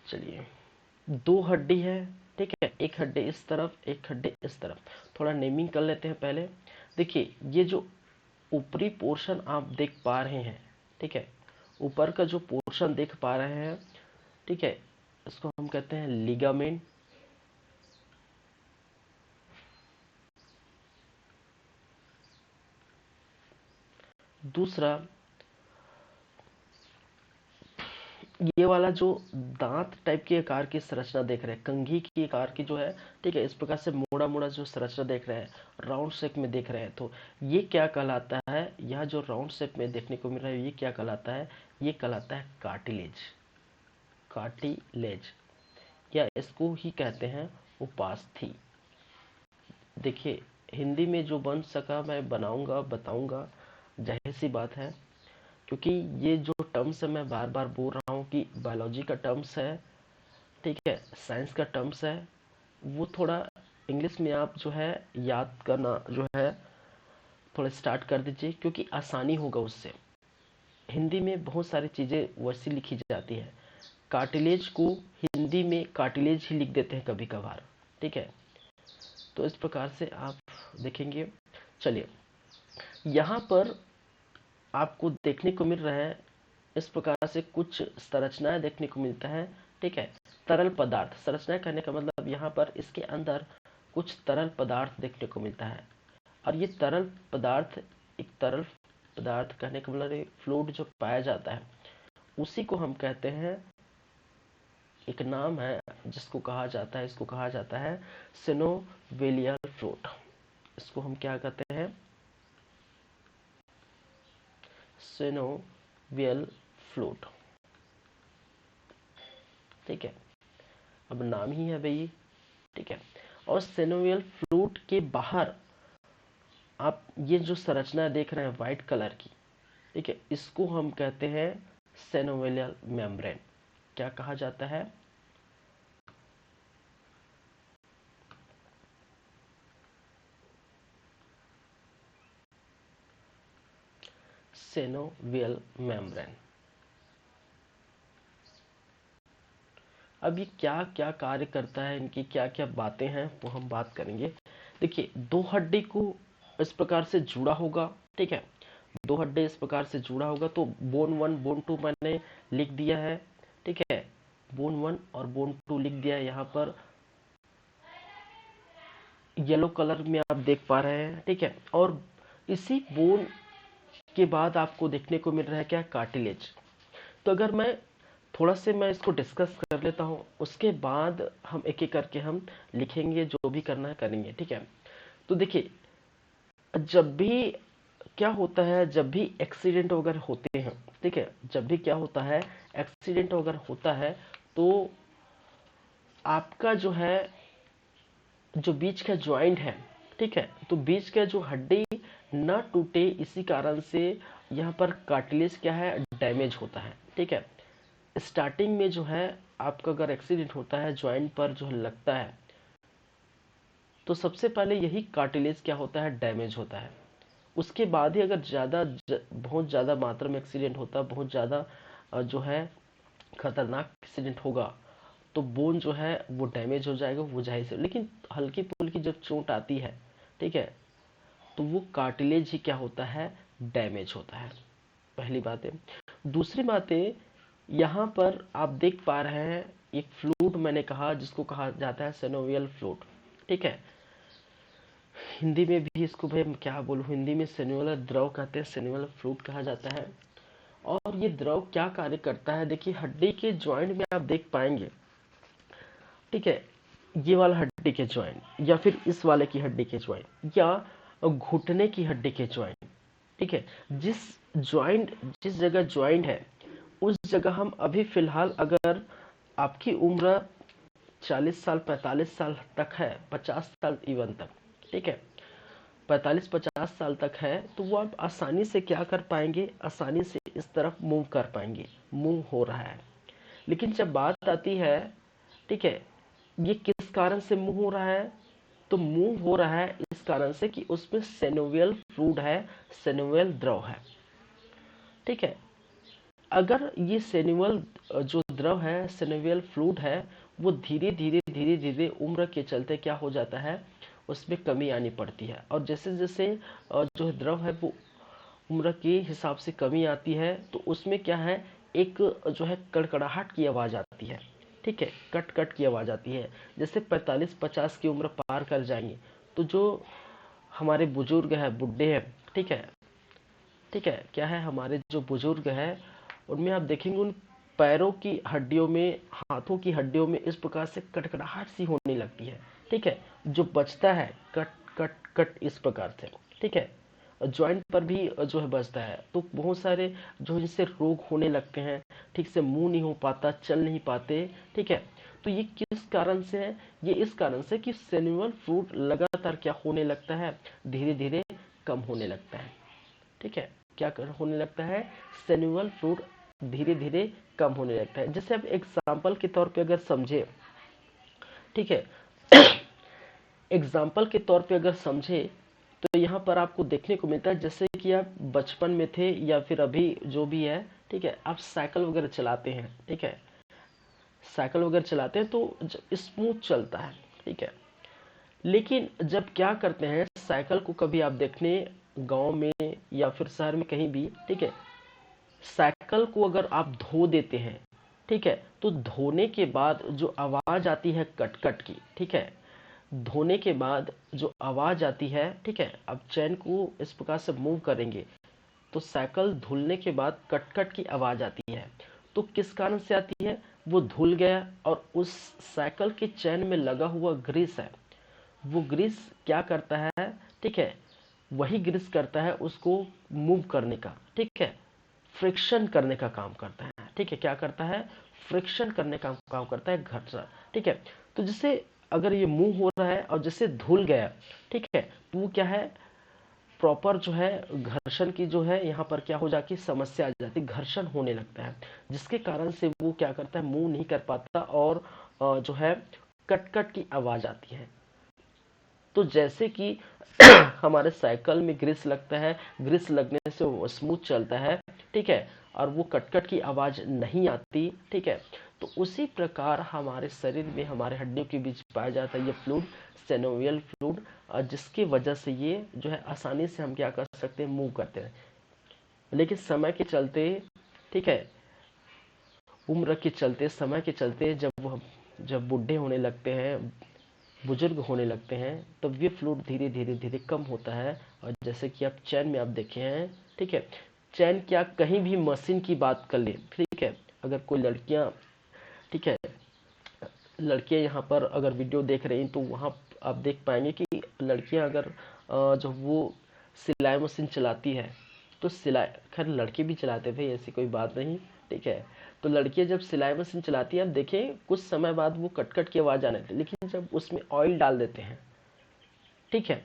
चलिए, दो हड्डी है, ठीक है, एक हड्डी इस तरफ, एक हड्डी इस तरफ। थोड़ा नेमिंग कर लेते हैं पहले। देखिए, ये जो ऊपरी पोर्शन आप देख पा रहे हैं, ठीक है, ऊपर का जो पोर्शन देख पा रहे हैं, ठीक है, इसको हम कहते हैं लिगामेंट। दूसरा, ये वाला जो दांत टाइप के आकार की संरचना देख रहे हैं, कंघी की आकार की जो है, ठीक है, इस प्रकार से मोड़ा मोड़ा जो संरचना देख रहे हैं, राउंड शेप में देख रहे हैं, तो ये क्या कहलाता है? यह जो राउंड शेप में देखने को मिल रहा है, ये क्या कहलाता है? ये कहलाता है कार्टिलेज। कार्टिलेज, या इसको ही कहते हैं उपास्थि। देखिए, हिंदी में जो बन सका मैं बनाऊंगा, बताऊंगा, जाहिर सी बात है, क्योंकि ये जो टर्म्स है मैं बार बार बोल रहा हूँ कि बायोलॉजी का टर्म्स है, ठीक है, साइंस का टर्म्स है, वो थोड़ा इंग्लिश में आप जो है याद करना जो है थोड़ा स्टार्ट कर दीजिए, क्योंकि आसानी होगा उससे। हिंदी में बहुत सारी चीज़ें वैसी लिखी जाती है, कार्टिलेज को हिंदी में कार्टिलेज ही लिख देते हैं कभी कभार, ठीक है, तो इस प्रकार से आप देखेंगे। चलिए, यहाँ पर आपको देखने को मिल रहा है इस प्रकार से कुछ संरचनाएं देखने को मिलता है, ठीक है, तरल पदार्थ। संरचना करने का मतलब यहाँ पर इसके अंदर कुछ तरल पदार्थ देखने को मिलता है, और ये तरल पदार्थ, एक तरल पदार्थ कहने का मतलब फ्लूइड जो पाया जाता है, उसी को हम कहते हैं, एक नाम है जिसको कहा जाता है, इसको कहा जाता है सिनोवियल फ्लूइड। इसको हम क्या कहते हैं? सिनोवियल फ्लूइड, ठीक है, अब नाम ही है भाई, ठीक है। और सिनोवियल फ्लूइड के बाहर आप ये जो संरचना देख रहे हैं व्हाइट कलर की, ठीक है, इसको हम कहते हैं सेनोवियल मेम्ब्रेन। क्या कहा जाता है? Synovial membrane. अब ये क्या क्या कार्य करता है, इनकी क्या क्या बातें हैं, वो हम बात करेंगे। देखिए, दो हड्डी को इस प्रकार से जुड़ा होगा, ठीक है, दो हड्डी इस प्रकार से जुड़ा होगा, तो बोन 1 बोन 2 मैंने लिख दिया है, ठीक है, बोन 1 और बोन 2 लिख दिया है। यहाँ पर येलो कलर में आप देख पा रहे हैं, ठीक है, और इसी बोन के बाद आपको देखने को मिल रहा है क्या? कार्टिलेज। तो अगर मैं इसको डिस्कस कर लेता हूँ, उसके बाद हम एक एक करके हम लिखेंगे, जो भी करना है करेंगे, ठीक है। तो देखिए, जब भी क्या होता है, जब भी एक्सीडेंट वगैरह होते हैं, ठीक है, जब भी क्या होता है, एक्सीडेंट वगैरह होता है, तो आपका जो है, जो बीच का ज्वाइंट है, ठीक है, तो बीच का जो हड्डी न टूटे, इसी कारण से यहाँ पर कार्टिलेज क्या है, डैमेज होता है, ठीक है। स्टार्टिंग में जो है आपका अगर एक्सीडेंट होता है, ज्वाइंट पर जो लगता है, तो सबसे पहले यही कार्टिलेज क्या होता है, डैमेज होता है। उसके बाद ही अगर बहुत ज़्यादा मात्रा में एक्सीडेंट होता है, बहुत ज़्यादा जो है खतरनाक एक्सीडेंट होगा, तो बोन जो है वो डैमेज हो जाएगा, वो जाहिर से। लेकिन हल्की फुल्की जब चोट आती है, ठीक है, तो वो कार्टिलेज ही क्या होता है, डैमेज होता है। पहली बात है। दूसरी बात है, यहाँ पर आप देख पा रहे हैं एक फ्लूइड मैंने कहा, जिसको कहा जाता है सेनोवियल फ्लूइड, ठीक है। हिंदी में भी इसको भाई क्या बोलूँ, हिंदी में सेनुअल द्रव कहते हैं, सेनुअल फ्लूइड कहा जाता है। और ये द्रव क्या कार्य करता है? देखिए, हड्डी के ज्वाइंट में आप देख पाएंगे, ठीक है, ये वाला हड्डी के ज्वाइंट, या फिर इस वाले की हड्डी के ज्वाइंट, या घुटने की हड्डी के ज्वाइंट, ठीक है, जिस जगह ज्वाइंट है, उस जगह हम अभी फिलहाल, अगर आपकी उम्र 40 साल 45 साल तक है, 50 साल इवन तक, ठीक है, 45-50 साल तक है, तो वो आप आसानी से क्या कर पाएंगे, आसानी से इस तरफ मूव कर पाएंगे, मूव हो रहा है। लेकिन जब बात आती है, ठीक है, ये किस कारण से मूव हो रहा है, तो मूव हो रहा है इस कारण से कि उसमें सेनोवियल फ्लूइड है, सेनोवियल द्रव है, ठीक है। अगर ये सेनुअल जो द्रव है, सेनुवियल फ्लूइड है, वो धीरे धीरे धीरे धीरे उम्र के चलते क्या हो जाता है, उसमें कमी आनी पड़ती है। और जैसे जैसे जो द्रव है वो उम्र के हिसाब से कमी आती है, तो उसमें क्या है, एक जो है कड़कड़ाहट की आवाज़ आती है, ठीक है, कट कट की आवाज़ आती है। जैसे 45-50 की उम्र पार कर जाएंगे, तो जो हमारे बुजुर्ग है, बुढ़े हैं, ठीक है, ठीक है, क्या है, हमारे जो बुजुर्ग हैं, उनमें आप देखेंगे उन पैरों की हड्डियों में, हाथों की हड्डियों में इस प्रकार से कटकड़ाहट सी होने लगती है, ठीक है, जो बचता है कट कट कट इस प्रकार से, ठीक है, ज्वाइंट पर भी जो है बचता है। तो बहुत सारे जो जिससे रोग होने लगते हैं, ठीक से मुंह नहीं हो पाता, चल नहीं पाते, ठीक है। तो ये किस कारण से है? ये इस कारण से कि सेल्यूलर फ्लूइड लगातार क्या होने लगता है, धीरे धीरे कम होने लगता है, ठीक है, क्या होने लगता है, सेल्यूलर फ्लूइड धीरे धीरे कम होने लगता है। जैसे अब एग्जाम्पल के तौर पे अगर समझे, ठीक है, एग्जाम्पल के तौर पे अगर समझे, तो यहाँ पर आपको देखने को मिलता है, जैसे कि आप बचपन में थे या फिर अभी जो भी है, ठीक है, आप साइकिल वगैरह चलाते हैं, ठीक है, साइकिल वगैरह चलाते हैं तो स्मूथ चलता है, ठीक है। लेकिन जब क्या करते हैं, साइकिल को कभी आप देखने गांव में या फिर शहर में कहीं भी, ठीक है, साइकिल को अगर आप धो देते हैं, ठीक है, तो धोने के बाद जो आवाज आती है कट कट की, ठीक है, धोने के बाद जो आवाज आती है, ठीक है, अब चैन को इस प्रकार से मूव करेंगे, तो साइकिल धुलने के बाद कट कट की आवाज आती है। तो किस कारण से आती है, वो धुल गया, और उस साइकिल के चैन में लगा हुआ ग्रीस है, वो ग्रीस क्या करता है, ठीक है, वही ग्रीस करता है उसको मूव करने का, ठीक है, फ्रिक्शन करने का काम करता है, ठीक है, क्या करता है, फ्रिक्शन करने का काम करता है, घर्षण, ठीक है। तो जैसे अगर ये मूव हो रहा है और जैसे धुल गया, ठीक है, तो वो क्या है, प्रॉपर जो है घर्षण की जो है यहाँ पर क्या हो जाती है, समस्या आ जाती है, घर्षण होने लगता है, जिसके कारण से वो क्या करता है, मूव नहीं कर पाता और जो है कट कट की आवाज आती है। तो जैसे कि हमारे साइकिल में ग्रीस लगता है, ग्रीस लगने से वो स्मूथ चलता है, ठीक है, और वो कटकट की आवाज नहीं आती, ठीक है। तो उसी प्रकार हमारे शरीर में, हमारे हड्डियों के बीच पाया जाता है ये फ्लूइड, सेनोवियल फ्लूइड, जिसकी वजह से ये जो है आसानी से हम क्या कर सकते हैं, मूव करते हैं। लेकिन समय के चलते, ठीक है, उम्र के चलते, समय के चलते जब बूढ़े होने लगते हैं, बुजुर्ग होने लगते हैं, तो ये फ्लूइड धीरे धीरे धीरे कम होता है। और जैसे कि आप चैन में आप देखे हैं, ठीक है, चैन क्या कहीं भी मशीन की बात कर ले, ठीक है, अगर कोई लड़कियां, ठीक है, लड़कियां यहाँ पर अगर वीडियो देख रही हैं तो वहाँ आप देख पाएंगे कि लड़कियां अगर जो वो सिलाई मशीन चलाती है, तो सिलाई, खैर लड़के भी चलाते थे, ऐसी कोई बात नहीं, ठीक है। तो लड़कियां जब सिलाई मशीन चलाती है, आप देखें कुछ समय बाद वो कट कट की आवाज आने लगती है, लेकिन जब उसमें ऑयल डाल देते हैं, ठीक है,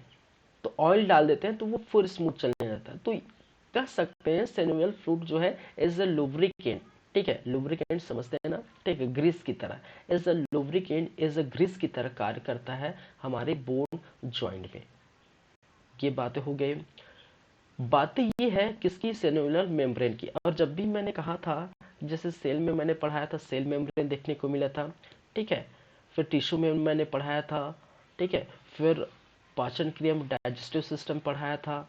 तो ऑयल डाल देते हैं तो वो फुल स्मूथ चलने लगता है। तो कह सकते हैं सेनुअल फ्लूइड जो है एज अ लुब्रिकेंट, ठीक है, लुब्रिकेंट समझते हैं ना, ठीक है, ग्रीस की तरह, as a lubricant, as a grease की तरह कार्य करता है हमारे बोन जॉइंट में। ये बातें हो गई। बातें ये है किसकी, सेलुलर मेम्ब्रेन की। और जब भी मैंने कहा था, जैसे सेल में मैंने पढ़ाया था, सेल मेम्ब्रेन देखने को मिला था, ठीक है, फिर टिश्यू में मैंने पढ़ाया था, ठीक है, फिर पाचन क्रिया में डाइजेस्टिव सिस्टम पढ़ाया था,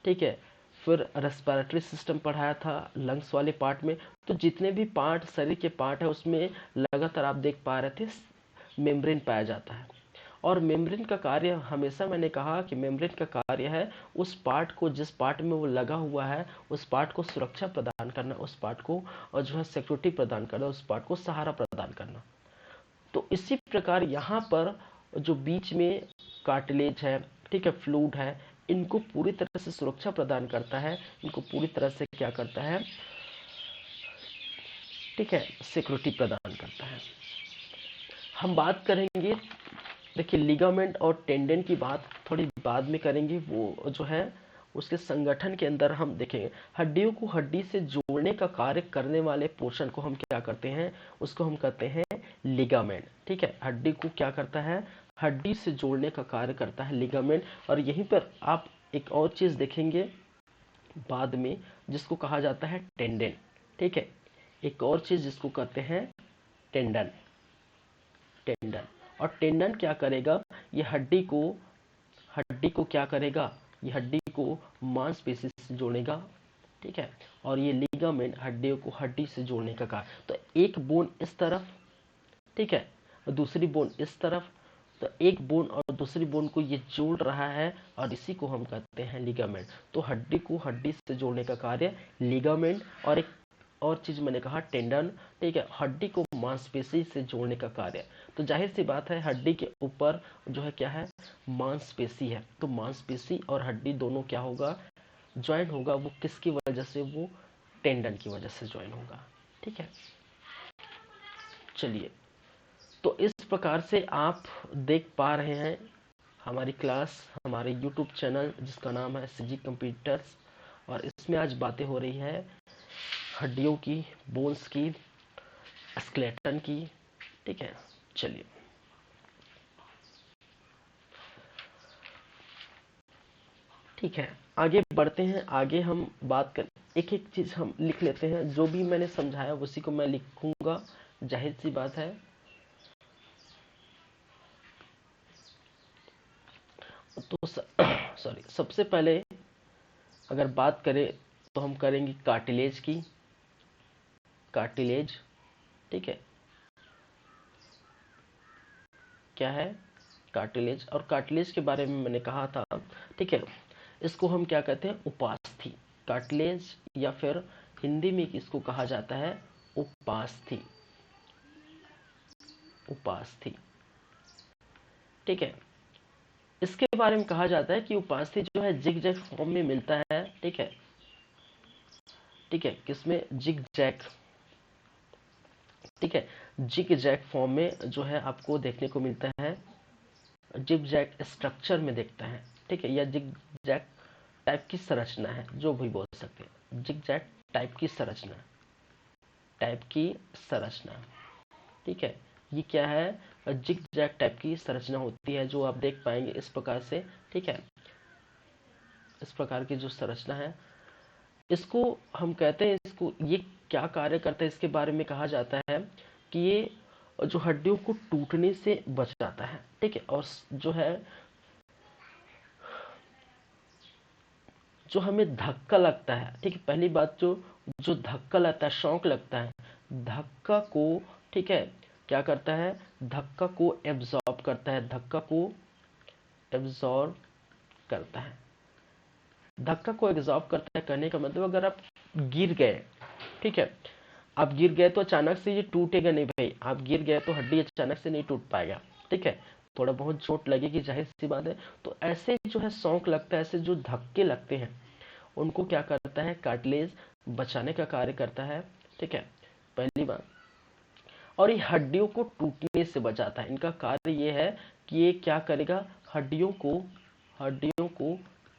ठीक है, फिर रेस्पिरेटरी सिस्टम पढ़ाया था लंग्स वाले पार्ट में। तो जितने भी पार्ट, शरीर के पार्ट है, उसमें लगातार आप देख पा रहे थे मेम्ब्रेन पाया जाता है। और मेम्ब्रेन का कार्य, हमेशा मैंने कहा कि मेम्ब्रेन का कार्य है उस पार्ट को, जिस पार्ट में वो लगा हुआ है, उस पार्ट को सुरक्षा प्रदान करना, उस पार्ट को और जो है सिक्योरिटी प्रदान करना, उस पार्ट को सहारा प्रदान करना। तो इसी प्रकार यहाँ पर जो बीच में कार्टिलेज है, ठीक है, फ्लूइड है, इनको पूरी तरह से सुरक्षा प्रदान करता है, इनको पूरी तरह से क्या करता है, ठीक है, सिक्योरिटी प्रदान करता है। हम बात करेंगे, देखिए लिगामेंट और टेंडन की बात थोड़ी बाद में करेंगे, वो जो है उसके संगठन के अंदर हम देखेंगे। हड्डियों को हड्डी से जोड़ने का कार्य करने वाले पोर्शन को हम क्या करते हैं, उसको हम कहते हैं लिगामेंट, ठीक है। हड्डी को क्या करता है, हड्डी से जोड़ने का कार्य करता है लिगामेंट। और यहीं पर आप एक और चीज देखेंगे बाद में, जिसको कहा जाता है टेंडन, ठीक है, एक और चीज जिसको कहते हैं टेंडन। टेंडन, और टेंडन क्या करेगा, ये हड्डी को क्या करेगा, ये हड्डी को मांसपेशी से जोड़ेगा, ठीक है। और ये लिगामेंट हड्डियों को हड्डी से जोड़ने का कार्य, तो एक बोन इस तरफ, ठीक है, और दूसरी बोन इस तरफ, तो एक बोन और दूसरी बोन को ये जोड़ रहा है, और इसी को हम कहते हैं लिगामेंट। तो हड्डी को हड्डी से जोड़ने का कार्य लिगामेंट, और एक और चीज मैंने कहा टेंडन, ठीक है, हड्डी को मांसपेशी से जोड़ने का कार्य। तो जाहिर सी बात है हड्डी के ऊपर जो है क्या है, मांसपेशी है, तो मांसपेशी और हड्डी दोनों क्या होगा, ज्वाइन होगा। वो किसकी वजह से, वो टेंडन की वजह से ज्वाइन होगा, ठीक है। चलिए, तो इस प्रकार से आप देख पा रहे हैं हमारी क्लास, हमारे YouTube चैनल जिसका नाम है सीजी कंप्यूटर्स, और इसमें आज बातें हो रही है हड्डियों की, बोन्स की, स्केलेटन की, ठीक है। चलिए, ठीक है, आगे बढ़ते हैं। आगे हम बात कर, एक एक चीज हम लिख लेते हैं, जो भी मैंने समझाया उसी को मैं लिखूंगा, जाहिर सी बात है। तो सॉरी, सबसे पहले अगर बात करें तो हम करेंगे कार्टिलेज की। कार्टिलेज, ठीक है, क्या है कार्टिलेज, और कार्टिलेज के बारे में मैंने कहा था, ठीक है, इसको हम क्या कहते हैं, उपास्थि। कार्टिलेज, या फिर हिंदी में इसको कहा जाता है उपास्थि, उपास्थि, ठीक है। इसके बारे में कहा जाता है कि उपास्थि जो है जिग जैग फॉर्म में मिलता है, ठीक है, ठीक है, किसमें, जिग जैग, ठीक है, जिग जैग फॉर्म में जो है आपको देखने को मिलता है, जिग जैग स्ट्रक्चर में देखता है, ठीक है, या जिग जैग टाइप की संरचना है, जो भी बोल सकते हैं, जिग जैग टाइप की संरचना, टाइप की संरचना, ठीक है। ये क्या है, जिग जैग टाइप की संरचना होती है, जो आप देख पाएंगे इस प्रकार से, ठीक है। इस प्रकार की जो संरचना है, इसको हम कहते हैं, इसको ये क्या कार्य करता है, इसके बारे में कहा जाता है कि ये जो हड्डियों को टूटने से बचाता है, ठीक है। और जो है, जो हमें धक्का लगता है, ठीक है, पहली बात, जो जो धक्का लगता है, शौक लगता है, धक्का को, ठीक है, क्या करता है, धक्का को एब्जॉर्ब करता है, धक्का को एब्जॉर्ब करता है। धक्का को एब्जॉर्ब करता है कहने का मतलब, अगर आप गिर गए, ठीक है, आप गिर गए तो अचानक से ये टूटेगा नहीं भाई, आप गिर गए तो हड्डी अचानक से नहीं टूट पाएगा, ठीक है, थोड़ा बहुत चोट लगेगी, जाहिर सी बात है। तो ऐसे जो है शौक लगता है, ऐसे जो धक्के लगते हैं, उनको क्या करता है, कार्टिलेज बचाने का कार्य करता है, ठीक है, पहली बात। और ये हड्डियों को टूटने से बचाता है, इनका कार्य ये है कि ये क्या करेगा, हड्डियों को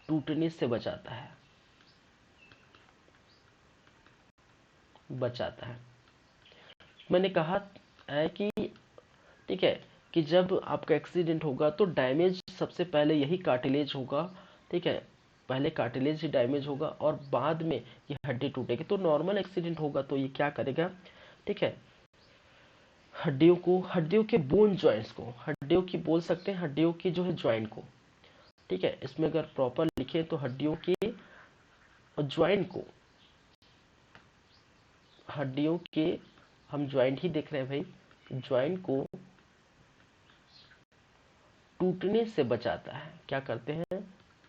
टूटने से बचाता है। मैंने कहा है कि, ठीक है, कि जब आपका एक्सीडेंट होगा तो डैमेज सबसे पहले यही कार्टिलेज होगा, ठीक है, पहले कार्टिलेज ही डैमेज होगा और बाद में ये हड्डी टूटेगी। तो नॉर्मल एक्सीडेंट होगा तो ये क्या करेगा, ठीक है, हड्डियों के बोन जॉइंट्स को, हड्डियों की बोल सकते हैं, हड्डियों की जो है ज्वाइंट को, ठीक है, इसमें अगर प्रॉपर लिखे तो हड्डियों के ज्वाइंट को, हड्डियों के, हम ज्वाइंट ही देख रहे हैं भाई, ज्वाइंट को टूटने से बचाता है। क्या करते हैं,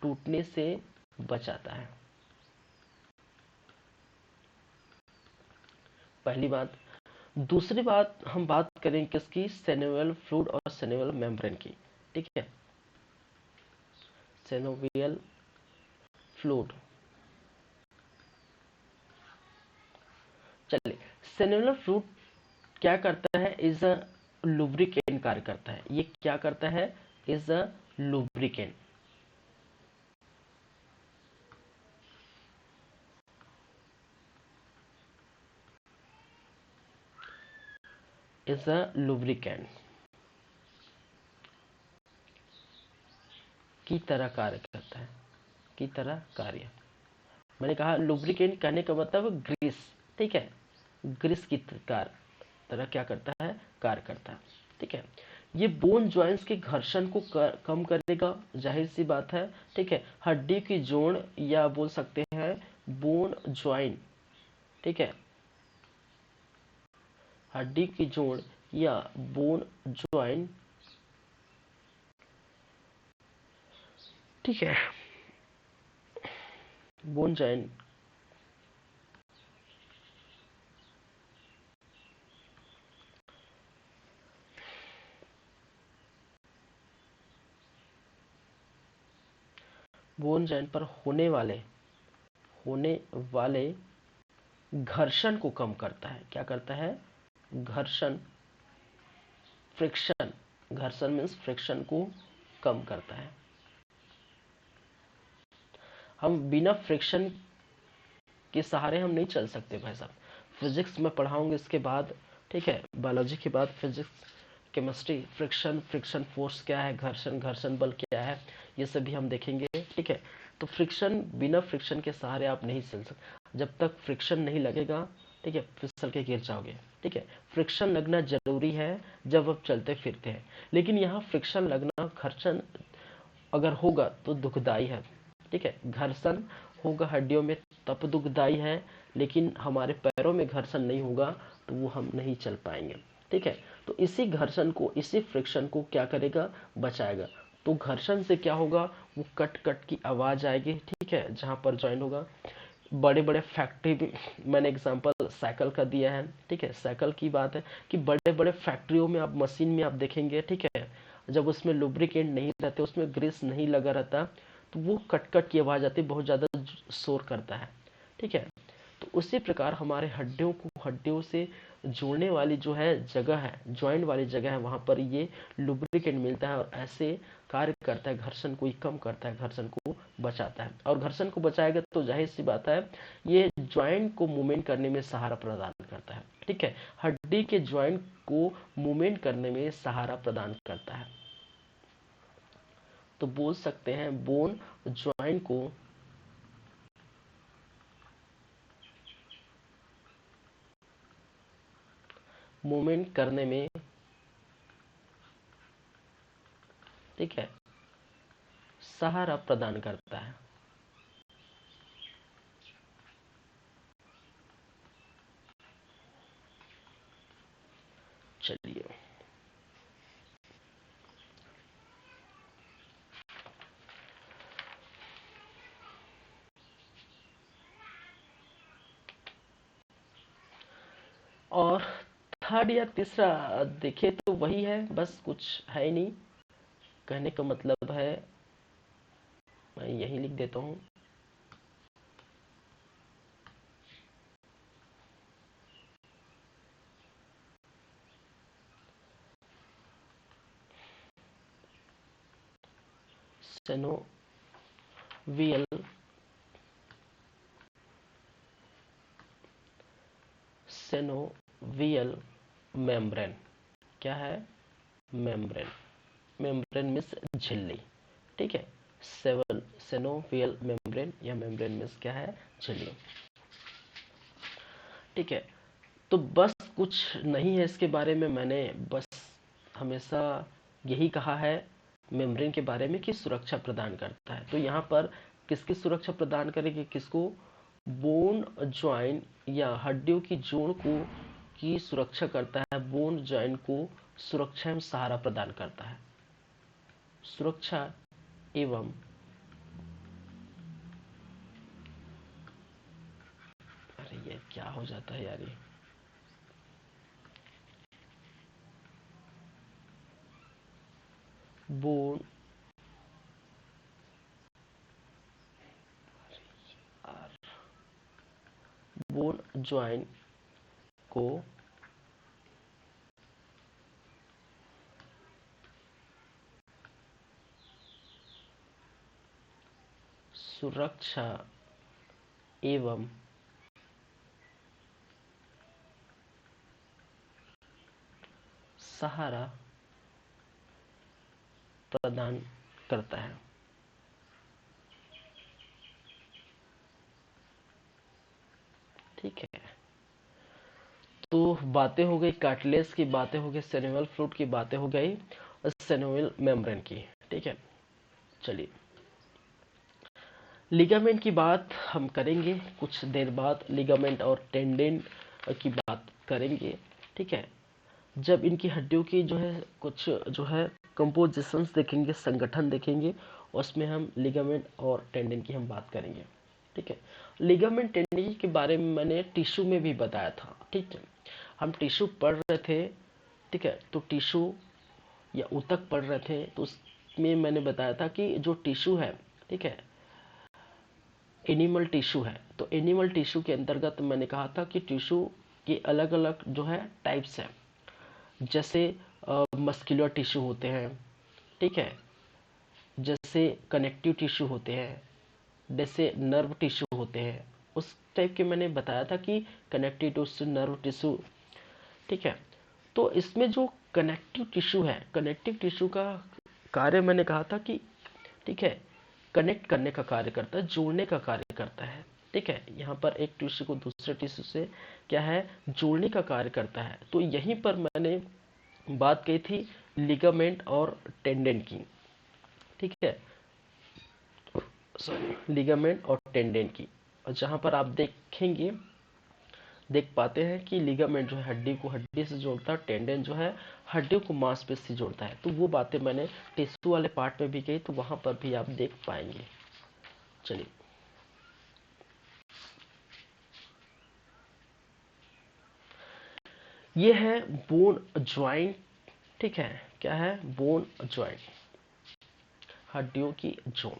टूटने से बचाता है, पहली बात। दूसरी बात, हम बात करें किसकी, सेनोवियल फ्लूइड और सेनोवियल मेम्ब्रेन की, ठीक है, सेनोवियल फ्लूइड। चलिए, सेनोवियल फ्लूइड क्या करता है, इज अ लुब्रिकेंट कार्य करता है। ये क्या करता है, is a lubricant, is a lubricant की तरह कार्य करता है, की तरह कार्य। मैंने कहा लुब्रिकेंट कहने का मतलब ग्रीस, ठीक है, ग्रीस की तरह क्या करता है, कार्य करता है, ठीक है। ये बोन जॉइंट्स के घर्षण को कम करेगा, जाहिर सी बात है, ठीक है। हड्डी की जोड़ या बोल सकते हैं बोन ज्वाइंट, ठीक है, हड्डी की जोड़ या बोन ज्वाइंट, ठीक है, बोन ज्वाइंट, बोन ज्वाइंट पर होने वाले घर्षण को कम करता है। क्या करता है, घर्षण, फ्रिक्शन, घर्षण मीन्स फ्रिक्शन को कम करता है। हम बिना फ्रिक्शन के सहारे हम नहीं चल सकते भाई साहब। फिजिक्स में पढ़ाऊंगे इसके बाद, ठीक है, बायोलॉजी के बाद फिजिक्स, केमिस्ट्री, फ्रिक्शन फोर्स क्या है, घर्षण बल क्या है, ये सभी हम देखेंगे, ठीक है। तो फ्रिक्शन, बिना फ्रिक्शन के सहारे आप नहीं चल सकते, जब तक फ्रिक्शन नहीं लगेगा, ठीक है, फिसल के गिर जाओगे, ठीक है। फ्रिक्शन लगना जरूरी है जब आप चलते फिरते हैं, लेकिन यहाँ फ्रिक्शन लगना, घर्षण अगर होगा तो दुखदाई है, ठीक है, घर्षण होगा हड्डियों में तब दुखदाई है, लेकिन हमारे पैरों में घर्षण नहीं होगा तो वो हम नहीं चल पाएंगे, ठीक है। तो इसी घर्षण को, इसी फ्रिक्शन को क्या करेगा, बचाएगा। तो घर्षण से क्या होगा, वो कट कट की आवाज आएगी, ठीक है, जहां पर ज्वाइन होगा। बड़े बड़े फैक्ट्री भी, मैंने एग्जांपल साइकिल का दिया है, ठीक है, साइकिल की बात है कि बड़े बड़े फैक्ट्रियों में आप, मशीन में आप देखेंगे, ठीक है, जब उसमें लुब्रिकेंट नहीं रहते, उसमें ग्रीस नहीं लगा रहता, तो वो कट कट की आवाज आती है, बहुत ज्यादा शोर करता है, ठीक है। तो उसी प्रकार हमारे हड्डियों को, हड्डियों से जोड़ने वाली जो है जगह है, ज्वाइंट वाली जगह है, वहां पर ये लुब्रिकेंट मिलता है और ऐसे कार्य करता है, घर्षण को कम करता है, घर्षण को बचाता है। और घर्षण को बचाएगा तो जाहिर सी बात है ये ज्वाइंट को मूवमेंट करने में सहारा प्रदान करता है। ठीक है, हड्डी के ज्वाइंट को मूवमेंट करने में सहारा प्रदान करता है। तो बोल सकते हैं बोन ज्वाइंट को मूवमेंट करने में, ठीक है, सहारा प्रदान करता है। चलिए, और थर्ड या तीसरा देखे तो वही है, बस कुछ है ही नहीं। कहने का मतलब है, मैं यही लिख देता हूं, सेनोवियल सेनोवियल मेम्ब्रेन। क्या है? मेम्ब्रेन। मेम्ब्रेन मीन्स झिल्ली। ठीक है, सेनोवियल मेम्ब्रेन या मेम्ब्रेन मीन्स क्या है? झिल्ली। ठीक है, तो बस कुछ नहीं है इसके बारे में, मैंने बस हमेशा यही कहा है मेम्ब्रेन के बारे में कि सुरक्षा प्रदान करता है। तो यहाँ पर किसकी सुरक्षा प्रदान करेगी? किसको? बोन ज्वाइंट या हड्डियों की जोड़ को की सुरक्षा करता है। बोन ज्वाइंट को सुरक्षा एवं सहारा प्रदान करता है। सुरक्षा एवं अरे ये क्या हो जाता है यार, ये बोन बोन ज्वाइंट को सुरक्षा एवं सहारा प्रदान करता है। ठीक है, तो बातें हो गई कार्टिलेज की, बातें हो गई सेरेब्रल फ्लूइड की, बातें हो गई सेनोवियल मेम्ब्रेन की। ठीक है, चलिए लिगामेंट की बात हम करेंगे कुछ देर बाद। लिगामेंट और टेंडेन की बात करेंगे। ठीक है, जब इनकी हड्डियों की जो है कुछ जो है कंपोजिशंस देखेंगे, संगठन देखेंगे, उसमें हम लिगामेंट और टेंडन की हम बात करेंगे। ठीक है, लिगामेंट टेंडन के बारे में मैंने टिश्यू में भी बताया था। ठीक है, हम टिश्यू पढ़ रहे थे। ठीक है, तो टिश्यू या ऊतक पढ़ रहे थे, तो उसमें मैंने बताया था कि जो टिश्यू है, ठीक है, एनिमल टिश्यू है। तो एनिमल टिश्यू के अंतर्गत मैंने कहा था कि टिश्यू के अलग अलग जो है टाइप्स हैं। जैसे मस्कुलर टिश्यू होते हैं, ठीक है, जैसे कनेक्टिव टिश्यू होते हैं, जैसे नर्व टिश्यू होते हैं। उस टाइप के मैंने बताया था कि कनेक्टिव टिश्यू, नर्व टिश्यू। ठीक है, तो इसमें जो कनेक्टिव टिश्यू है, कनेक्टिव टिश्यू का कार्य मैंने कहा था कि, ठीक है, कनेक्ट करने का कार्य करता है, जोड़ने का कार्य करता है। ठीक है, यहाँ पर एक टिश्यू को दूसरे टिश्यू से क्या है? जोड़ने का कार्य करता है। तो यहीं पर मैंने बात कही थी लिगामेंट और टेंडन की। ठीक है, सॉरी, लिगामेंट और टेंडन की। और जहां पर आप देखेंगे, देख पाते हैं कि लिगामेंट जो है हड्डी को हड्डी से जोड़ता है, टेंडन जो है हड्डियों को मांसपेशी से जोड़ता है। तो वो बातें मैंने टिश्यू वाले पार्ट में भी कही, तो वहां पर भी आप देख पाएंगे। चलिए, ये है बोन ज्वाइंट। ठीक है, क्या है? बोन ज्वाइंट, हड्डियों की जोड़।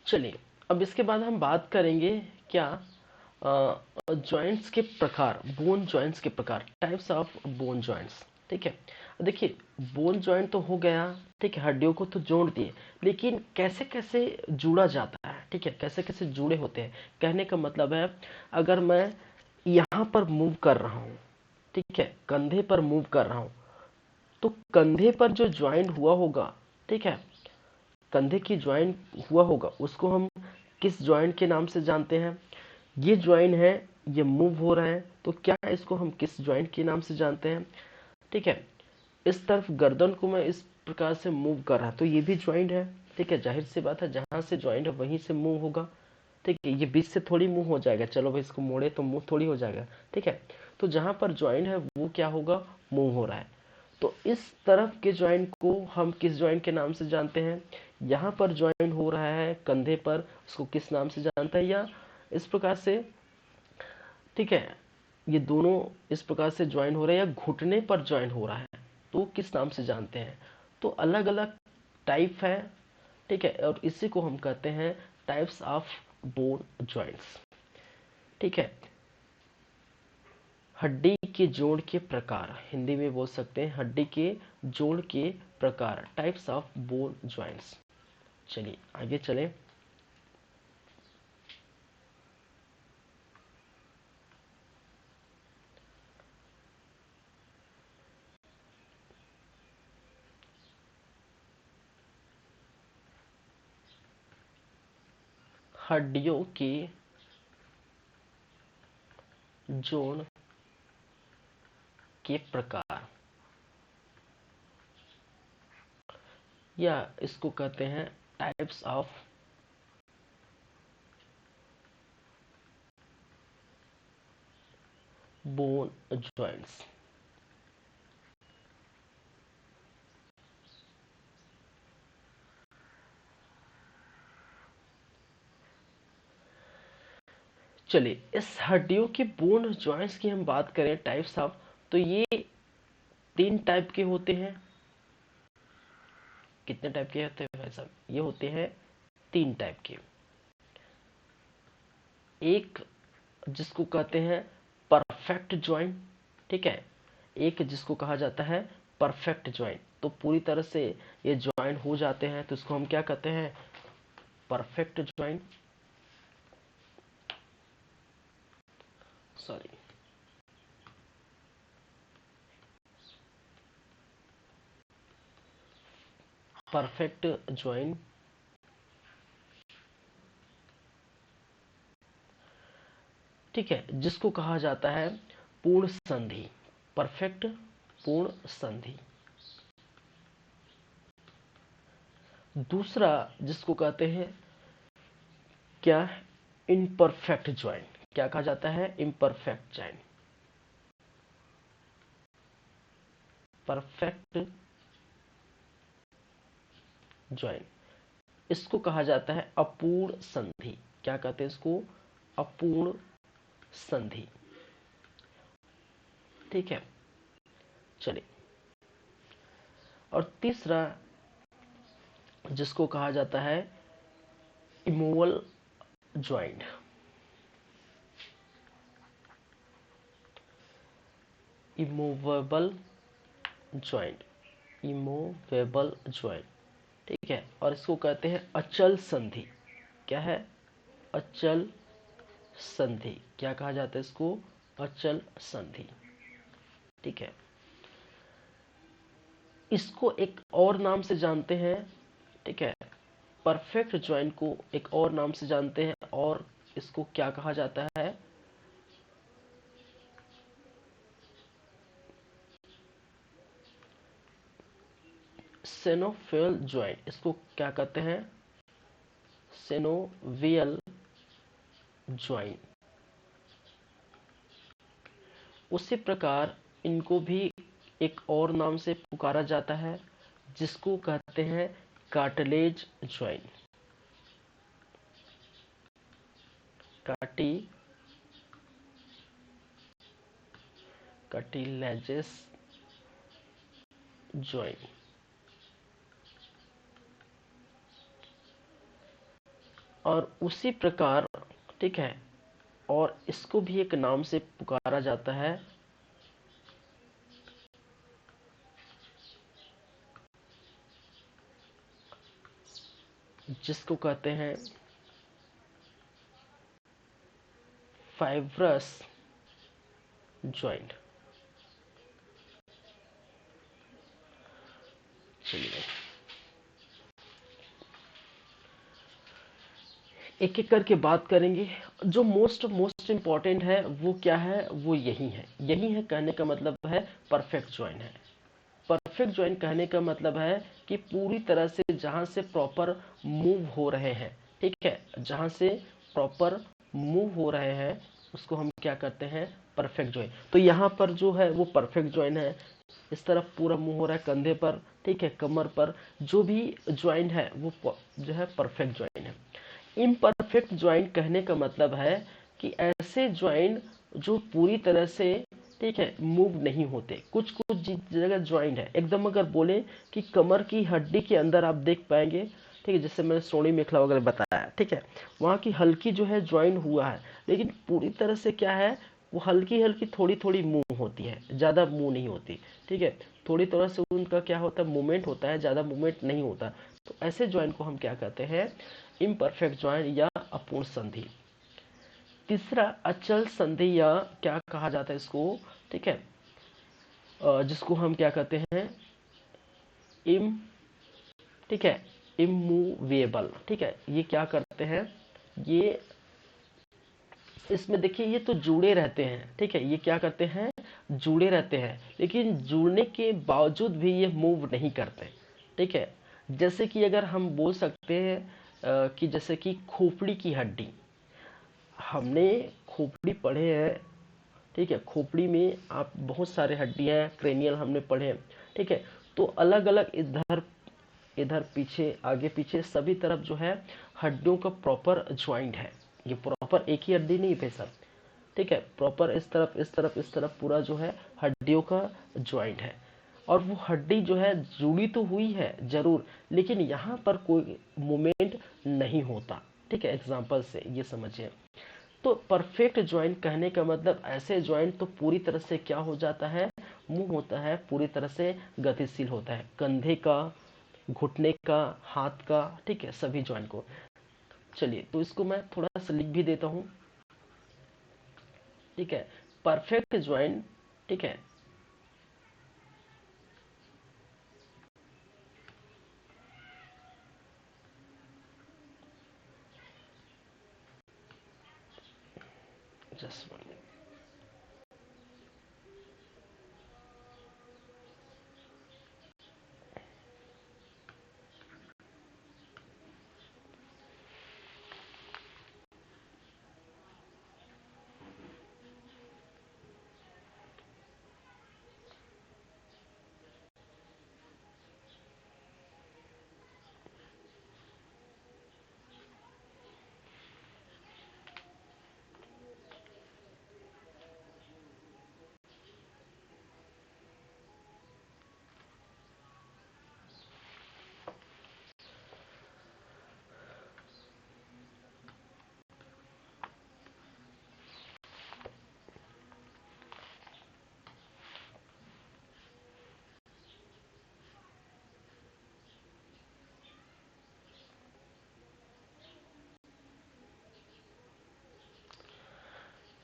चलिए, अब इसके बाद हम बात करेंगे क्या, जॉइंट्स के प्रकार, बोन जॉइंट्स के प्रकार, टाइप्स ऑफ बोन जॉइंट्स। ठीक है, देखिए बोन जॉइंट तो हो गया, ठीक है, हड्डियों को तो जोड़ दिए, लेकिन कैसे कैसे जुड़ा जाता है, ठीक है, कैसे कैसे जुड़े होते हैं। कहने का मतलब है, अगर मैं यहाँ पर मूव कर रहा हूँ, ठीक है, कंधे पर मूव कर रहा हूँ, तो कंधे पर जो ज्वाइंट हुआ होगा, ठीक है, कंधे की ज्वाइंट हुआ होगा, उसको हम किस ज्वाइंट के नाम से जानते हैं। ये ज्वाइंट है, ये मूव हो रहा है, तो क्या इसको हम किस ज्वाइंट के नाम से जानते हैं। ठीक है, इस तरफ गर्दन को मैं इस प्रकार से मूव कर रहा, तो ये भी ज्वाइंट है। ठीक है, जाहिर सी बात है, जहां से ज्वाइंट है वहीं से मूव होगा। ठीक है, ये बीच से थोड़ी मूव हो जाएगा, चलो भाई इसको मोड़े तो मूव थोड़ी हो जाएगा। ठीक है, तो जहां पर ज्वाइंट है वो क्या होगा, मूव हो रहा है। तो इस तरफ के ज्वाइंट को हम किस ज्वाइंट के नाम से जानते हैं। यहाँ पर ज्वाइंट हो रहा है कंधे पर, उसको किस नाम से जानते हैं, या इस प्रकार से। ठीक है, ये दोनों इस प्रकार से ज्वाइन हो रहे हैं, या घुटने पर ज्वाइन हो रहा है, तो किस नाम से जानते हैं। तो अलग अलग टाइप है। ठीक है, और इसी को हम कहते हैं टाइप्स ऑफ बोन जॉइंट्स। ठीक है, हड्डी के जोड़ के प्रकार, हिंदी में बोल सकते हैं हड्डी के जोड़ के प्रकार, टाइप्स ऑफ बोन जॉइंट्स। चलिए आगे चलें। हड्डियों के जोड़ के प्रकार, या इसको कहते हैं टाइप्स ऑफ बोन जॉइंट्स। चलिए, इस हड्डियों के बोन जॉइंट्स की हम बात करें टाइप्स ऑफ, तो ये 3 टाइप के होते हैं। कितने टाइप के होते हैं भाई साहब, ये होते हैं 3 टाइप के। एक जिसको कहते हैं परफेक्ट ज्वाइंट, ठीक है, एक जिसको कहा जाता है परफेक्ट ज्वाइंट, तो पूरी तरह से ये ज्वाइंट हो जाते हैं, तो इसको हम क्या कहते हैं, perfect joint. Sorry, perfect joint. ठीक है, जिसको कहा जाता है पूर्ण संधि, परफेक्ट पूर्ण संधि। दूसरा जिसको कहते हैं क्या, इम्परफेक्ट ज्वाइंट। क्या कहा जाता है, इम्परफेक्ट ज्वाइंट। परफेक्ट ज्वाइंट, इसको कहा जाता है अपूर्ण संधि। क्या कहते हैं इसको, अपूर्ण संधि। ठीक है, चलिए, और तीसरा जिसको कहा जाता है इमूवल joint. Immovable joint, immovable joint. ठीक है, और इसको कहते हैं अचल संधि। क्या है, अचल संधि। क्या कहा जाता है इसको, अचल संधि। ठीक है, इसको एक और नाम से जानते हैं। ठीक है, परफेक्ट ज्वाइंट को एक और नाम से जानते हैं, और इसको क्या कहा जाता है, सेनोफियल ज्वाइंट। इसको क्या कहते हैं, सेनोवियल ज्वाइंट। उसी प्रकार इनको भी एक और नाम से पुकारा जाता है, जिसको कहते हैं कार्टिलेज ज्वाइंट। Cartilages joint. और उसी प्रकार, ठीक है, और इसको भी एक नाम से पुकारा जाता है, जिसको कहते हैं फाइब्रस जॉइंट। चलिए एक एक करके बात करेंगे। जो मोस्ट इम्पॉर्टेंट है वो क्या है, वो यही है कहने का मतलब है परफेक्ट ज्वाइन है। परफेक्ट ज्वाइन कहने का मतलब है कि पूरी तरह से जहां से प्रॉपर मूव हो रहे हैं, ठीक है, जहां से प्रॉपर मूव हो रहे हैं उसको हम क्या करते हैं, परफेक्ट ज्वाइन। तो यहाँ पर जो है वो परफेक्ट ज्वाइन है। इस तरफ पूरा मूव हो रहा है कंधे पर, ठीक है, कमर पर, जो भी ज्वाइन है वो जो है परफेक्ट ज्वाइन है। इम्परफेक्ट ज्वाइंट कहने का मतलब है कि ऐसे ज्वाइंट जो पूरी तरह से, ठीक है, मूव नहीं होते। कुछ कुछ जगह ज्वाइंट है एकदम, अगर बोले कि कमर की हड्डी के अंदर आप देख पाएंगे, ठीक है, जैसे मैंने सोनी मेखला वगैरह बताया, ठीक है, वहाँ की हल्की जो है ज्वाइन हुआ है, लेकिन पूरी तरह से क्या है, वो हल्की हल्की थोड़ी थोड़ी मूव होती है, ज़्यादा मूव नहीं होती, ठीक है, थोड़ी तरह से उनका क्या होता है, मूवमेंट होता है, ज़्यादा मूवमेंट नहीं होता। तो ऐसे ज्वाइंट को हम क्या कहते हैं, इम्परफेक्ट ज्वाइंट या अपूर्ण संधि। तीसरा अचल संधि या क्या कहा जाता है इसको, ठीक है, जिसको हम क्या कहते हैं, इम, ठीक है, इमूवेबल, ठीक है, ये क्या करते हैं, ये इसमें देखिए ये तो जुड़े रहते हैं, ठीक है, ये क्या करते हैं, जुड़े रहते हैं, लेकिन जुड़ने के बावजूद भी ये मूव नहीं करते, ठीक है। जैसे कि अगर हम बोल सकते हैं कि जैसे कि खोपड़ी की हड्डी, हमने खोपड़ी पढ़े हैं, ठीक है, खोपड़ी में आप बहुत सारे हड्डियां, क्रेनियल हमने पढ़े हैं, ठीक है, तो अलग अलग इधर इधर पीछे आगे पीछे सभी तरफ जो है हड्डियों का प्रॉपर ज्वाइंट है। ये प्रॉपर एक ही हड्डी नहीं है सब, ठीक है, प्रॉपर इस तरफ इस तरफ इस तरफ पूरा जो है हड्डियों का ज्वाइंट है। और वो हड्डी जो है जुड़ी तो हुई है जरूर, लेकिन यहाँ पर कोई मूवमेंट नहीं होता, ठीक है, एग्जाम्पल से ये समझिए। तो परफेक्ट ज्वाइंट कहने का मतलब ऐसे ज्वाइंट तो पूरी तरह से क्या हो जाता है, मूव होता है, पूरी तरह से गतिशील होता है, कंधे का, घुटने का, हाथ का, ठीक है, सभी ज्वाइंट को। चलिए तो इसको मैं थोड़ा सा लिख भी देता हूँ, ठीक है, परफेक्ट ज्वाइंट, ठीक है, जस्ट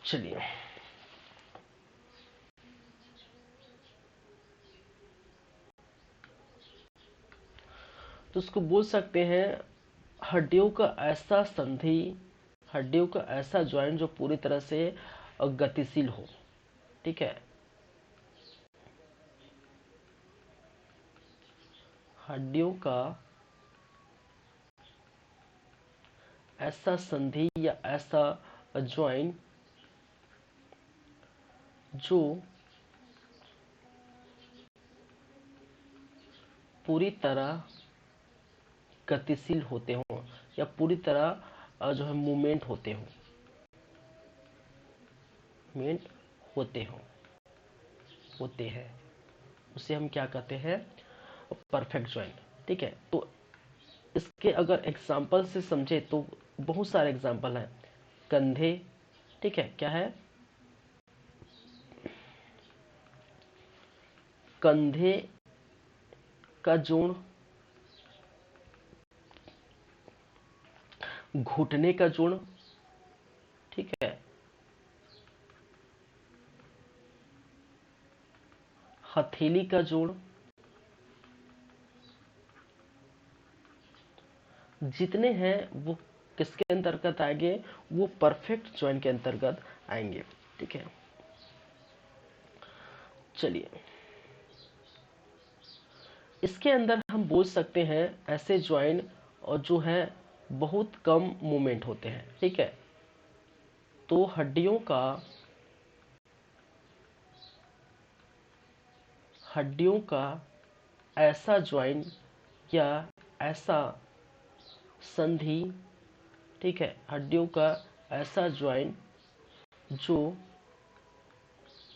चलिए। तो उसको बोल सकते हैं हड्डियों का ऐसा संधि, हड्डियों का ऐसा ज्वाइंट जो पूरी तरह से गतिशील हो, ठीक है, हड्डियों का ऐसा संधि या ऐसा ज्वाइंट जो पूरी तरह गतिशील होते हों या पूरी तरह जो है मूवमेंट मूवमेंट होते हों, होते हैं, उसे हम क्या कहते हैं, परफेक्ट ज्वाइंट, ठीक है। तो इसके अगर एग्जाम्पल से समझे तो बहुत सारे एग्जाम्पल हैं। कंधे, ठीक है, क्या है, कंधे का जोड़, घुटने का जोड़, ठीक है, हथेली का जोड़, जितने हैं वो किसके अंतर्गत आएंगे, वो परफेक्ट ज्वाइंट के अंतर्गत आएंगे। ठीक है, चलिए इसके अंदर हम बोल सकते हैं ऐसे ज्वाइंट और जो है बहुत कम मूवमेंट होते हैं। ठीक है, तो हड्डियों का ऐसा ज्वाइंट या ऐसा संधि, ठीक है, हड्डियों का ऐसा ज्वाइंट जो,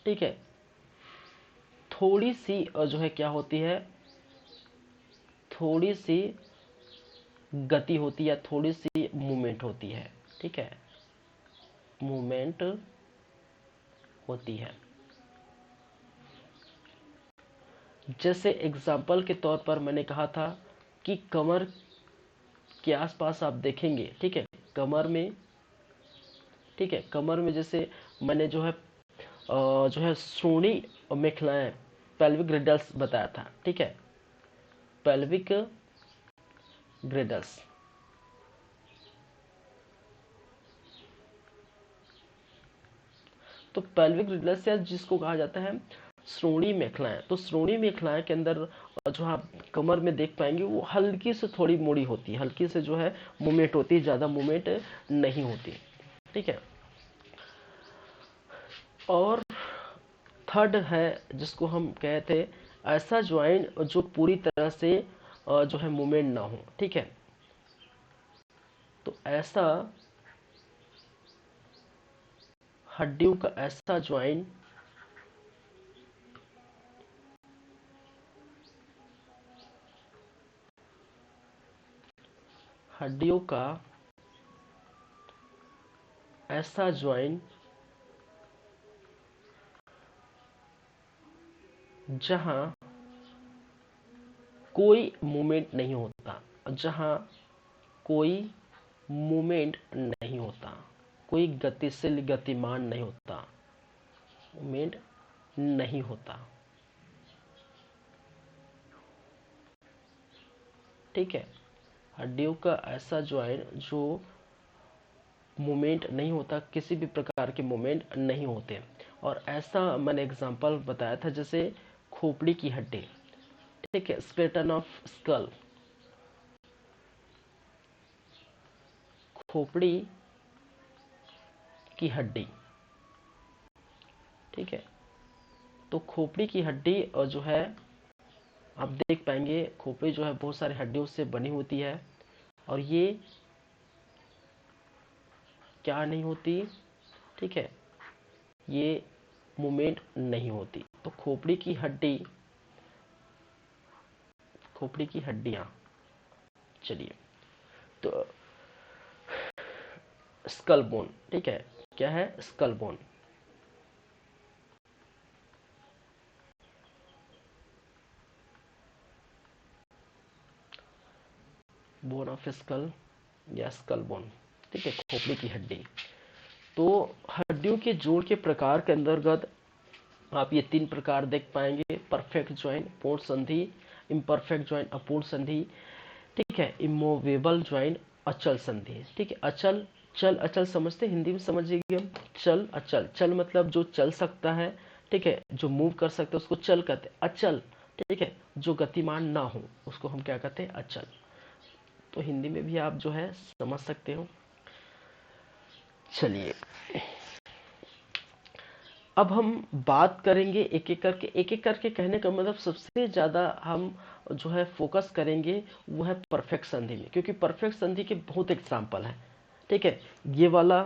ठीक है, थोड़ी सी जो है क्या होती है, थोड़ी सी गति होती है या थोड़ी सी मूवमेंट होती है। ठीक है, मूवमेंट होती है। जैसे एग्जाम्पल के तौर पर मैंने कहा था कि कमर के आसपास आप देखेंगे, ठीक है, कमर में, ठीक है, कमर में जैसे मैंने जो है श्रोणि मेखलाएं, पेल्विक ग्रिडल्स बताया था। ठीक है, पेल्विक ग्रिडल्स, तो पेल्विक ग्रिडल्स या जिसको कहा जाता है श्रोणि मेखलाएं, तो श्रोणि मेखलाएं के अंदर जो आप कमर में देख पाएंगे वो हल्की से थोड़ी मोड़ी होती है, हल्की से जो है मूवमेंट होती है, ज़्यादा मूवमेंट नहीं होती। ठीक है, और थर्ड है जिसको हम कहते हैं ऐसा ज्वाइंट जो पूरी तरह से जो है मूवमेंट ना हो। ठीक है, तो ऐसा हड्डियों का ऐसा ज्वाइंट हड्डियों का ऐसा ज्वाइंट जहां कोई मूवमेंट नहीं होता, जहां कोई मूवमेंट नहीं होता, कोई गतिशील गतिमान नहीं होता, मूवमेंट नहीं होता। ठीक है, हड्डियों का ऐसा ज्वाइंट जो मूवमेंट नहीं होता, किसी भी प्रकार के मूवमेंट नहीं होते। और ऐसा मैंने एग्जांपल बताया था जैसे खोपड़ी की हड्डी, ठीक है, स्केलेटन ऑफ स्कल, खोपड़ी की हड्डी। ठीक है, तो खोपड़ी की हड्डी और जो है आप देख पाएंगे खोपड़ी जो है बहुत सारी हड्डियों से बनी होती है और ये क्या नहीं होती, ठीक है, ये मूवमेंट नहीं होती। तो खोपड़ी की हड्डी, खोपड़ी की हड्डियां, चलिए, तो स्कल बोन, ठीक है, क्या है, skull bone, bone of skull या स्कल बोन, ठीक है, खोपड़ी की हड्डी। तो हड्डियों के जोड़ के प्रकार के अंतर्गत आप ये तीन प्रकार देख पाएंगे, परफेक्ट ज्वाइंट, पूर्ण संधि, इम्परफेक्ट ज्वाइंट, अपूर्ण संधि, ठीक है, इमूवेबल ज्वाइंट, अचल संधि। ठीक है, अचल, चल अचल समझते, हिंदी में समझिएगा, चल अचल, चल मतलब जो चल सकता है, ठीक है, जो मूव कर सकता है उसको चल कहते हैं। अचल, ठीक है, जो गतिमान ना हो उसको हम क्या कहते हैं, अचल। तो हिंदी में भी आप जो है समझ सकते हो। चलिए अब हम बात करेंगे एक एक करके कहने का मतलब सबसे ज़्यादा हम जो है फोकस करेंगे वो है परफेक्ट संधि में, क्योंकि परफेक्ट संधि के बहुत एग्जाम्पल हैं। ठीक है, ये वाला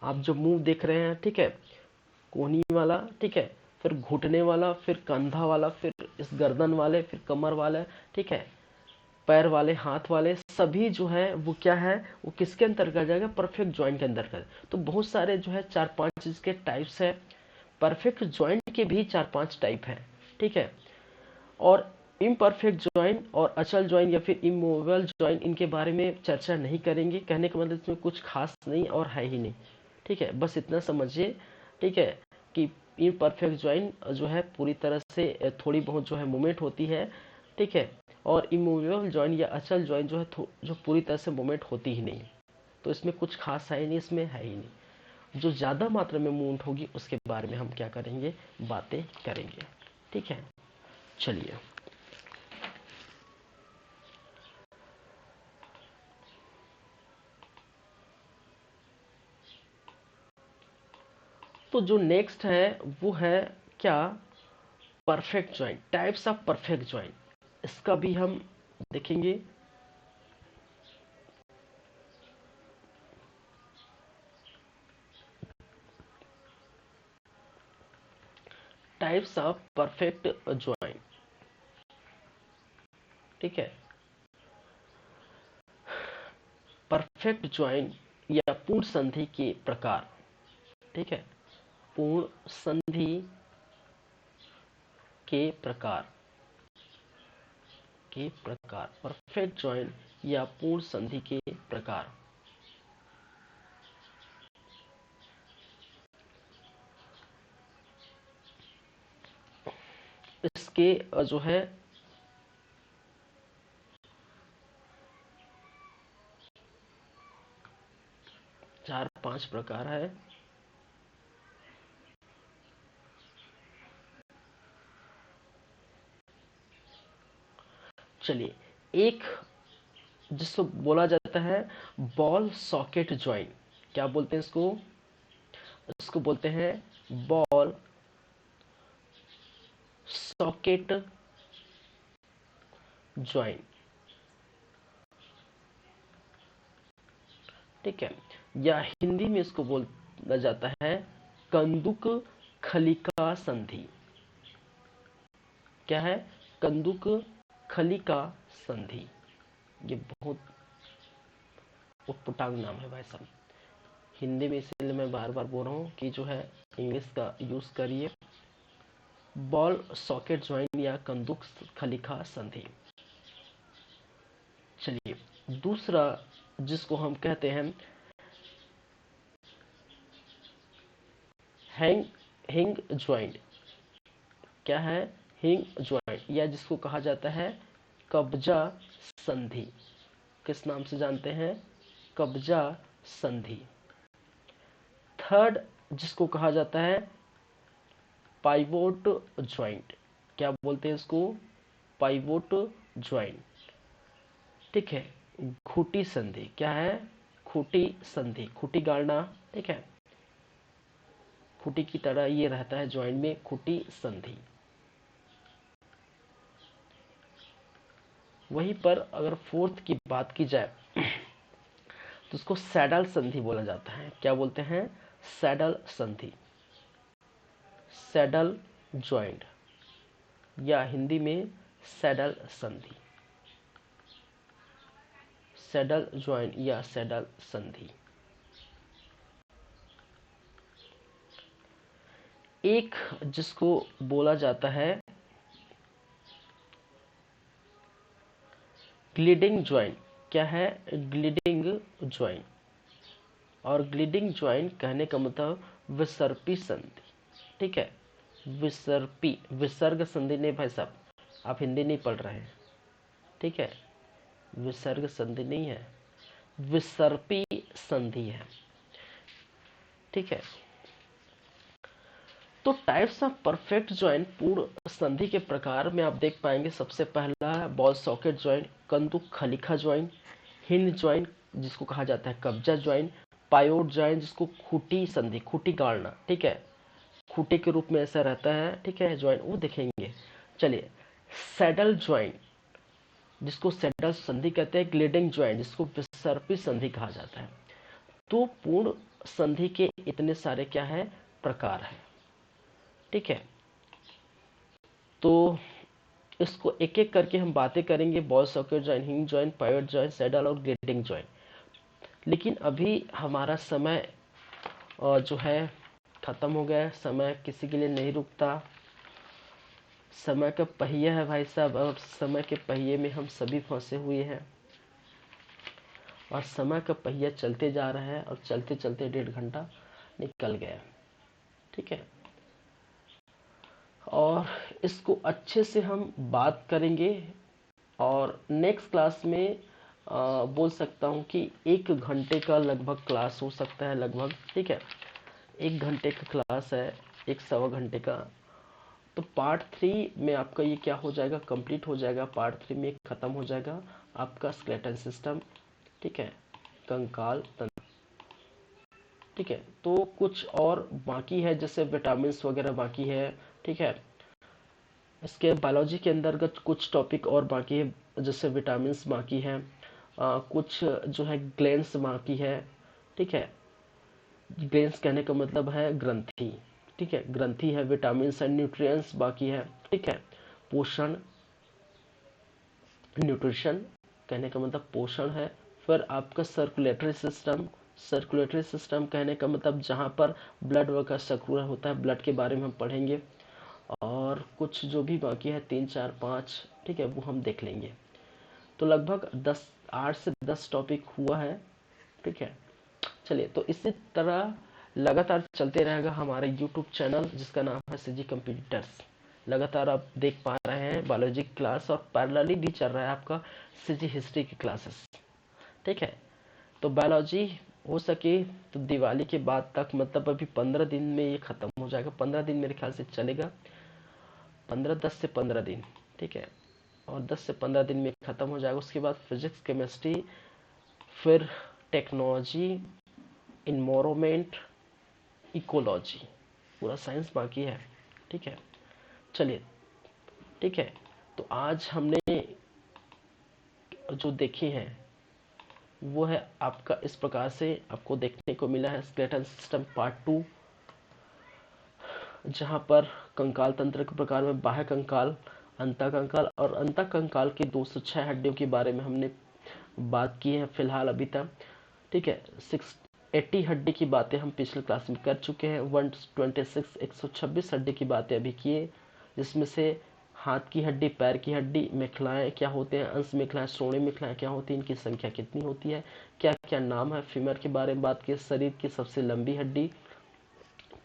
आप जो मुंह देख रहे हैं, ठीक है, कोहनी वाला, ठीक है, फिर घुटने वाला, फिर कंधा वाला, फिर इस गर्दन वाले, फिर कमर वाले, ठीक है, पैर वाले, हाथ वाले, सभी जो है वो क्या है, वो किसके अंतर्गत आ जाएगा, परफेक्ट ज्वाइंट के अंतर्गत। तो बहुत सारे जो है 4-5 इसके टाइप्स है। परफेक्ट ज्वाइंट के भी 4-5 टाइप है, ठीक है। और इम्परफेक्ट ज्वाइंट और अचल ज्वाइंट या फिर इमूवेबल ज्वाइंट, इनके बारे में चर्चा नहीं करेंगे। कहने का मतलब इसमें कुछ खास नहीं और है ही नहीं, ठीक है। बस इतना समझिए, ठीक है, कि इम्परफेक्ट ज्वाइंट जो है पूरी तरह से थोड़ी बहुत जो है मूवमेंट होती है, ठीक है। और इमूवेबल ज्वाइंट या अचल ज्वाइंट जो है जो पूरी तरह से मूवमेंट होती ही नहीं। तो इसमें कुछ खास है ही नहीं, इसमें है ही नहीं। जो ज़्यादा मात्रा में मूवमेंट होगी उसके बारे में हम क्या करेंगे, बातें करेंगे, ठीक है। चलिए, तो जो नेक्स्ट है वो है क्या, perfect joint, types of perfect joint. इसका भी हम देखेंगे। टाइप्स ऑफ परफेक्ट ज्वाइंट, ठीक है। परफेक्ट ज्वाइंट या पूर्ण संधि के प्रकार, ठीक है। पूर्ण संधि के प्रकार, परफेक्ट ज्वाइंट या पूर्ण संधि के प्रकार। इसके जो है 4-5 प्रकार है। चलिए, एक जिसको बोला जाता है बॉल सॉकेट ज्वाइंट। क्या बोलते हैं इसको, इसको बोलते हैं बॉल सॉकेट ज्वाइंट, ठीक है। या हिंदी में इसको बोला जाता है कंदुक खलिका संधि। क्या है, कंदुक खलिका संधि। ये बहुत उटपटांग नाम है भाई साहब। हिंदी में इसलिए मैं बार बार बोल रहा हूँ कि जो है इंग्लिश का यूज करिए। बॉल सॉकेट ज्वाइंट या कंदुक खलिका संधि। चलिए, दूसरा जिसको हम कहते हैं हैंग हिंग ज्वाइंट। क्या है, हिंग ज्वाइंट, या जिसको कहा जाता है कब्जा संधि। किस नाम से जानते हैं, कब्जा संधि। थर्ड जिसको कहा जाता है पाइवोट ज्वाइंट। क्या बोलते हैं इसको, पाइवोट ज्वाइंट, ठीक है। खूटी संधि। क्या है, खूटी संधि, खूटी गाड़ना, ठीक है। खूटी की तरह ये रहता है ज्वाइंट में, खूटी संधि। वहीं पर अगर फोर्थ की बात की जाए तो उसको सैडल संधि बोला जाता है। क्या बोलते हैं, सैडल संधि, सैडल ज्वाइंट, या हिंदी में सैडल संधि, सैडल ज्वाइंट या सैडल संधि। एक जिसको बोला जाता है ग्लिडिंग ज्वाइंट। क्या है, ग्लिडिंग ज्वाइंट। और ग्लिडिंग ज्वाइंट कहने का मतलब विसर्पी संधि, ठीक है। विसर्पी, विसर्ग संधि नहीं भाई साहब, आप हिंदी नहीं पढ़ रहे हैं, ठीक है। विसर्ग संधि नहीं है, विसर्पी संधि है, ठीक है। तो टाइप्स ऑफ परफेक्ट ज्वाइंट, पूर्ण संधि के प्रकार में आप देख पाएंगे। सबसे पहला है बॉल सॉकेट ज्वाइंट, कंदुक खलिका ज्वाइंट, हिंज ज्वाइंट जिसको कहा जाता है कब्जा ज्वाइंट, पायोट ज्वाइंट जिसको खूटी संधि, खूटी गाड़ना, ठीक है, खूटे के रूप में ऐसा रहता है, ठीक है, ज्वाइंट, वो देखेंगे। चलिए, सैडल ज्वाइंट जिसको सैडल संधि कहते हैं, ग्लिडिंग ज्वाइंट जिसको विसर्पी संधि कहा जाता है। तो पूर्ण संधि के इतने सारे क्या है, प्रकार है, ठीक है। तो इसको एक एक करके हम बातें करेंगे, ball socket joint, hinge joint, pivot joint, saddle और ग्लिडिंग जॉइंट। लेकिन अभी हमारा समय जो है खत्म हो गया है। समय किसी के लिए नहीं रुकता, समय का पहिया है भाई साहब, और समय के पहिए में हम सभी फंसे हुए हैं, और समय का पहिया चलते जा रहा है, और चलते चलते 1.5 घंटा निकल गया। ठीक है, और इसको अच्छे से हम बात करेंगे, और नेक्स्ट क्लास में बोल सकता हूँ कि 1 घंटे का लगभग क्लास हो सकता है लगभग। ठीक है, 1 घंटे का क्लास है, 1 सवा घंटे का। तो पार्ट 3 में आपका ये क्या हो जाएगा, कंप्लीट हो जाएगा। पार्ट 3 में खत्म हो जाएगा आपका स्केलेटन सिस्टम। ठीक है, कंकाल तंत्र। ठीक है, तो कुछ और बाकी है, जैसे विटामिन वगैरह बाकी है। ठीक है, इसके बायोलॉजी के अंतर्गत कुछ टॉपिक और बाकी है, जैसे विटामिन बाकी है, कुछ जो है ग्लैंड्स बाकी है। ठीक है, ग्लैंड्स कहने का मतलब है ग्रंथि। ठीक है, ग्रंथि है, विटामिन एंड न्यूट्रिएंट्स बाकी है। ठीक है, पोषण, न्यूट्रिशन कहने का मतलब पोषण है। फिर आपका सर्कुलेटरी सिस्टम, सर्कुलेटरी सिस्टम कहने का मतलब जहाँ पर ब्लड का सर्कुलर होता है, ब्लड के बारे में हम पढ़ेंगे। और कुछ जो भी बाकी है 3 4 5, ठीक है, वो हम देख लेंगे। तो लगभग 8 से 10 टॉपिक हुआ है। ठीक है, चलिए, तो इसी तरह लगातार चलते रहेगा हमारा यूट्यूब चैनल, जिसका नाम है सीजी कंप्यूटर्स। लगातार आप देख पा रहे हैं बायोलॉजी क्लास, और पैरेलली भी चल रहा है आपका सीजी हिस्ट्री की क्लासेस। ठीक है, तो बायोलॉजी हो सके तो दिवाली के बाद तक, मतलब अभी 15 दिन में ये खत्म हो जाएगा। 15 दिन मेरे ख्याल से चलेगा, 10 से 15 दिन। ठीक है, और 10 से 15 दिन में खत्म हो जाएगा। उसके बाद फिजिक्स, केमिस्ट्री, फिर टेक्नोलॉजी, इन्वायरमेंट, इकोलॉजी, पूरा साइंस बाकी है। ठीक है, चलिए, ठीक है, तो आज हमने जो देखे हैं वो है आपका इस प्रकार से आपको देखने को मिला है स्केलेटन सिस्टम पार्ट 2, जहां पर कंकाल तंत्र के प्रकार में बाह्य कंकाल, अंतःकंकाल, और अंतःकंकाल की 206 हड्डियों के बारे में हमने बात की है फिलहाल अभी तक। ठीक है, 680 हड्डी की बातें हम पिछले क्लास में कर चुके हैं। 126 हड्डी की बातें अभी किए, जिसमें से हाथ की हड्डी, पैर की हड्डी, मेखलाएं क्या होते हैं, अंश मेखलाएं, श्रोणि मेखलाएं क्या होती हैं, इनकी संख्या कितनी होती है, क्या क्या नाम है, फीमर के बारे में बात की, शरीर की सबसे लंबी हड्डी,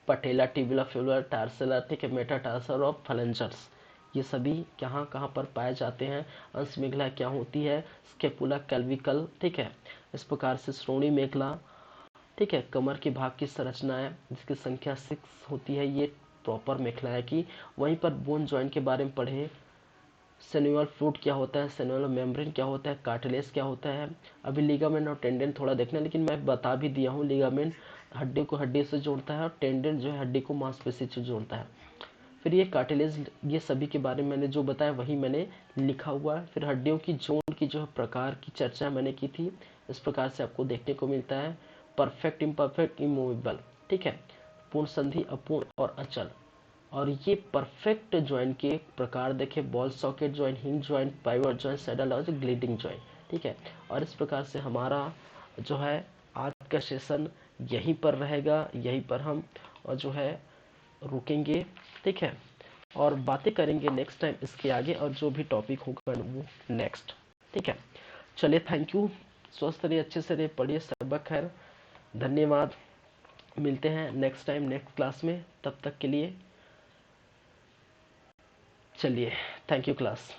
पटेला, टिबिला, फिबुला, टार्सला, ठीक है, मेटाटार्सल और फ्लेंजर्स, ये सभी कहाँ कहाँ पर पाए जाते हैं। अंश मेखला क्या होती है, स्केपुला, कैल्विकल, ठीक है, इस प्रकार से श्रोणि मेखला, ठीक है, कमर के भाग की संरचना है जिसकी संख्या 6 होती है, ये प्रॉपर मेखलाएं की। वहीं पर बोन जॉइंट के बारे में पढ़े, सेन्युअल फ्लूइड क्या होता है, सेन्युअल मेम्ब्रेन क्या होता है, कार्टिलेज क्या होता है। अभी लिगामेंट और टेंडन थोड़ा देखना, लेकिन मैं बता भी दिया हूँ, लिगामेंट हड्डी को हड्डी से जोड़ता है, और टेंडन जो है हड्डी को मांसपेशी से जोड़ता है। फिर ये कार्टिलेज, ये सभी के बारे में मैंने जो बताया वही मैंने लिखा हुआ है। फिर हड्डियों की जोड़ की जो प्रकार की चर्चा मैंने की थी, इस प्रकार से आपको देखने को मिलता है। परफेक्ट, इम्परफेक्ट, इमूवेबल, ठीक है, पूर्ण संधि, अपूर्ण और अचल। और ये परफेक्ट ज्वाइंट के प्रकार देखे, ball socket joint, hinge joint, pivot joint, saddle और ग्लिडिंग ज्वाइंट। ठीक है, और इस प्रकार से हमारा जो है आज का सेशन यहीं पर रहेगा, यहीं पर हम जो है रुकेंगे। ठीक है, और बातें करेंगे नेक्स्ट टाइम इसके आगे, और जो भी टॉपिक होगा वो नेक्स्ट। ठीक है, चलिए, थैंक यू, स्वस्थ रहिए, अच्छे से रहिए, पढ़िए, सबक खैर, धन्यवाद। मिलते हैं नेक्स्ट टाइम नेक्स्ट क्लास में, तब तक के लिए चलिए, थैंक यू क्लास।